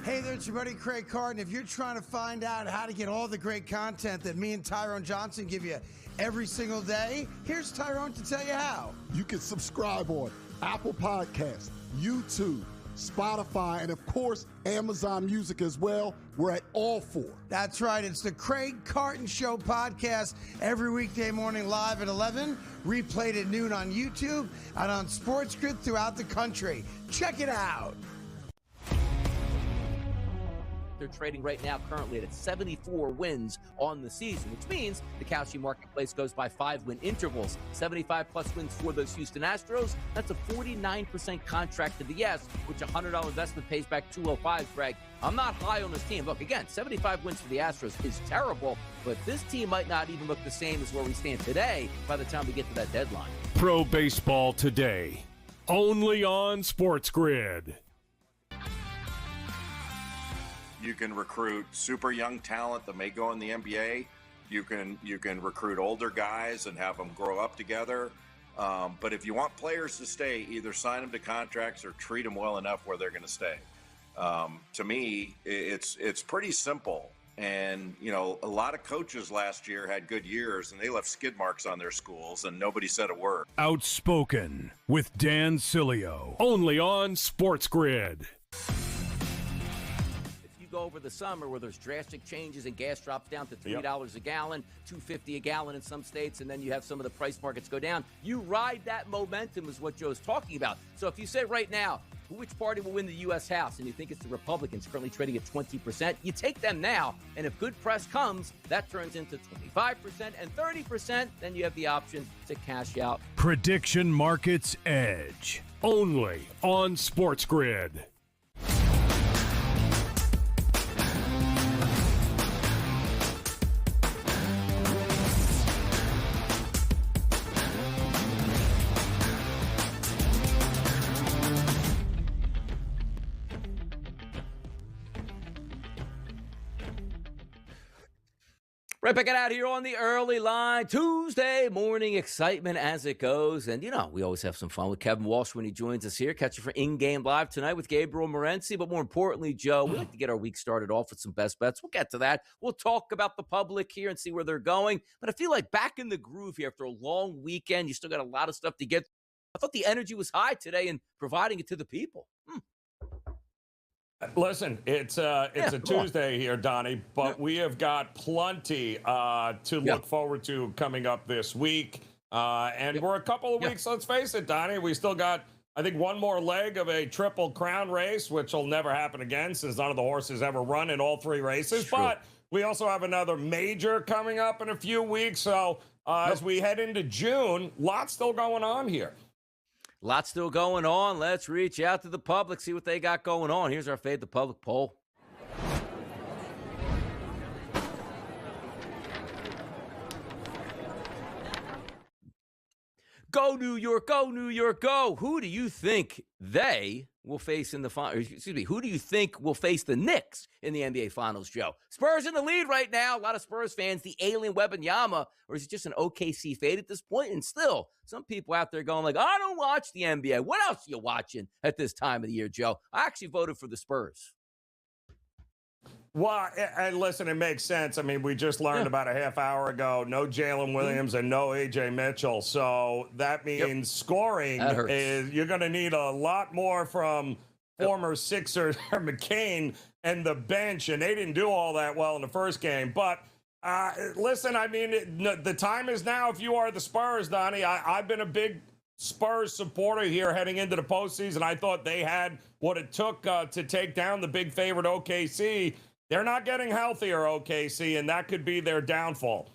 Hey there, it's your buddy Craig Carton. If you're trying to find out how to get all the great content that me and Tyrone Johnson give you every single day, here's Tyrone to tell you how. You can subscribe on Apple Podcasts, YouTube, Spotify, and of course, Amazon Music as well. We're at all four. That's right. It's the Craig Carton Show podcast every weekday morning live at 11, replayed at noon on YouTube and on SportsGrid throughout the country. Check it out. They're trading right now currently at 74 wins on the season, which means the Kalshi marketplace goes by 5-win intervals. 75-plus wins for those Houston Astros. That's a 49% contract to the yes, which a $100 investment pays back $205, Greg. I'm not high on this team. Look, again, 75 wins for the Astros is terrible, but this team might not even look the same as where we stand today by the time we get to that deadline. Pro Baseball Today, only on SportsGrid. You can recruit super young talent that may go in the NBA. You can recruit older guys and have them grow up together. But if you want players to stay, either sign them to contracts or treat them well enough where they're going to stay. To me, it's pretty simple. And, you know, a lot of coaches last year had good years and they left skid marks on their schools and nobody said a word. Outspoken with Dan Cilio, only on SportsGrid. Go over the summer where there's drastic changes and gas drops down to $3 a gallon, $2.50 a gallon in some states, and then you have some of the price markets go down. You ride that momentum is what Joe's talking about. So if you say right now, which party will win the U.S. House, and you think it's the Republicans currently trading at 20%, you take them now, and if good press comes, that turns into 25% and 30%, then you have the option to cash out. Prediction Markets Edge, only on SportsGrid. Right back out here on the early line. Tuesday morning excitement as it goes. And, you know, we always have some fun with Kevin Walsh when he joins us here. Catch you for In-Game Live tonight with Gabriel Morency. But more importantly, Joe, we like to get our week started off with some best bets. We'll get to that. We'll talk about the public here and see where they're going. But I feel like back in the groove here after a long weekend. You still got a lot of stuff to get. I thought the energy was high today in providing it to the people. Listen, it's a Tuesday here, Donnie, but we have got plenty to look forward to coming up this week. And we're a couple of weeks, let's face it, Donnie. We still got, I think, one more leg of a Triple Crown race, which will never happen again since none of the horses ever run in all three races. But we also have another major coming up in a few weeks. So as we head into June, lots still going on here. Lots still going on. Let's reach out to the public, see what they got going on. Here's our Fade the Public poll. Go New York, go New York, go. Who do you think they will face in the final? Excuse me, who do you think will face the Knicks in the NBA Finals, Joe? Spurs in the lead right now. A lot of Spurs fans, the alien Wembanyama, or is it just an OKC fade at this point? And still, some people out there going like, I don't watch the NBA. What else are you watching at this time of the year, Joe? I actually voted for the Spurs. Well, and listen, it makes sense. I mean, we just learned about a half hour ago, no Jalen Williams and no A.J. Mitchell. So that means scoring is you're going to need a lot more from former Sixers McCain and the bench, and they didn't do all that well in the first game. But listen, I mean, the time is now if you are the Spurs, Donnie. I've been a big Spurs supporter here heading into the postseason. I thought they had what it took to take down the big favorite OKC. they're not getting healthier, OKC, and that could be their downfall.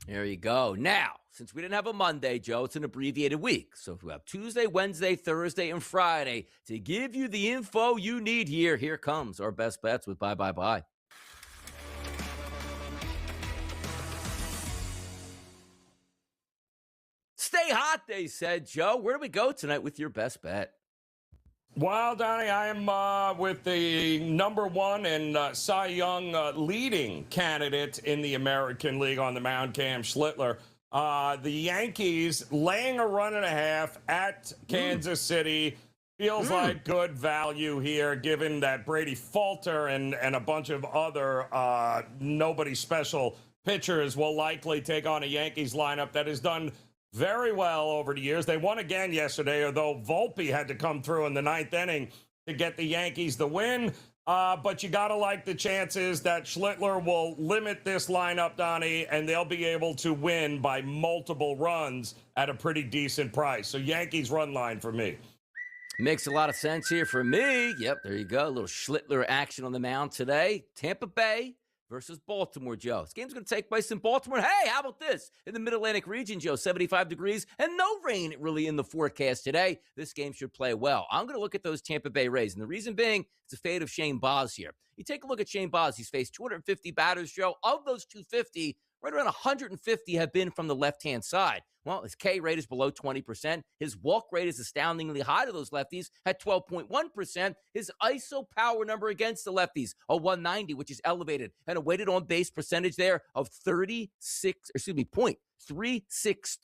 There you go. Now, since we didn't have a Monday, Joe, it's an abbreviated week. So if we have Tuesday, Wednesday, Thursday, and Friday to give you the info you need here, here comes our best bets with Bye, Bye, Bye. Stay hot, they said, Joe. Where do we go tonight with your best bet? Well, Donnie, I am with the number one and Cy Young leading candidate in the American League on the mound, Cam Schlittler. The Yankees laying a run and a half at Kansas City. Feels like good value here, given that Brady Falter and a bunch of other nobody special pitchers will likely take on a Yankees lineup that has done very well over the years. They won again yesterday, although Volpe had to come through in the ninth inning to get the Yankees the win. But you got to like the chances that Schlittler will limit this lineup, Donnie, and they'll be able to win by multiple runs at a pretty decent price. So Yankees run line for me. Makes a lot of sense here for me. Yep, there you go. A little Schlittler action on the mound today. Tampa Bay versus Baltimore, Joe. This game's going to take place in Baltimore. Hey, how about this? In the Mid-Atlantic region, Joe, 75 degrees and no rain really in the forecast today. This game should play well. I'm going to look at those Tampa Bay Rays, and the reason being, it's a fade of Shane Baz here. You take a look at Shane Baz. He's faced 250 batters, Joe. Of those 250, right around 150 have been from the left-hand side. Well, his K rate is below 20%. His walk rate is astoundingly high to those lefties at 12.1%. His ISO power number against the lefties, a 190, which is elevated, and a weighted on-base percentage there of 0.362.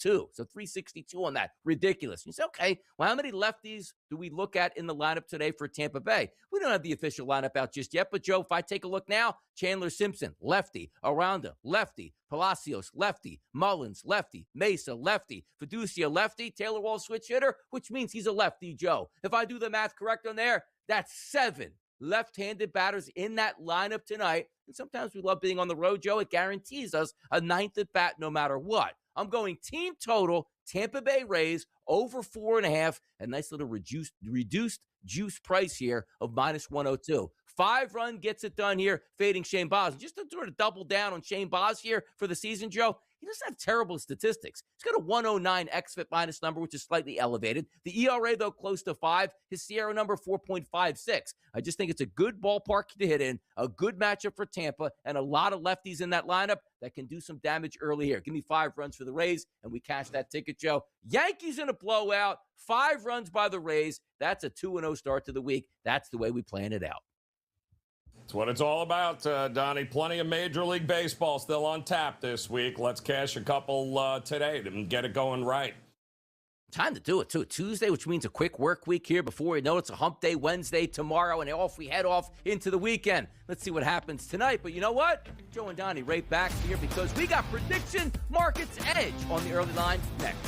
So 362 on that. Ridiculous. You say, okay, well, how many lefties do we look at in the lineup today for Tampa Bay? We don't have the official lineup out just yet, but Joe, if I take a look now, Chandler Simpson, lefty. Aranda, lefty. Palacios, lefty. Mullins, lefty. Mesa, lefty. Fiducia, lefty. Taylor Wall, switch hitter, which means he's a lefty, Joe. If I do the math correct on there, that's 7 left-handed batters in that lineup tonight. And sometimes we love being on the road, Joe. It guarantees us a 9th at bat no matter what. I'm going team total, Tampa Bay Rays, over 4.5. A nice little reduced juice price here of -102. 5-run gets it done here, fading Shane Baz. And just to sort of double down on Shane Baz here for the season, Joe, he doesn't have terrible statistics. He's got a 109 xFIP minus number, which is slightly elevated. The ERA, though, close to 5. His Sierra number, 4.56. I just think it's a good ballpark to hit in, a good matchup for Tampa, and a lot of lefties in that lineup that can do some damage early here. Give me 5 runs for the Rays, and we cash that ticket, Joe. Yankees in a blowout, 5 runs by the Rays. That's a 2-0 start to the week. That's the way we plan it out. That's what it's all about, Donnie. Plenty of Major League Baseball still on tap this week. Let's cash a couple today to get it going right. Time to do it, too. Tuesday, which means a quick work week here before we know it's a hump day Wednesday tomorrow, and off we head off into the weekend. Let's see what happens tonight. But you know what? Joe and Donnie right back here because we got Prediction Markets Edge on the early line next.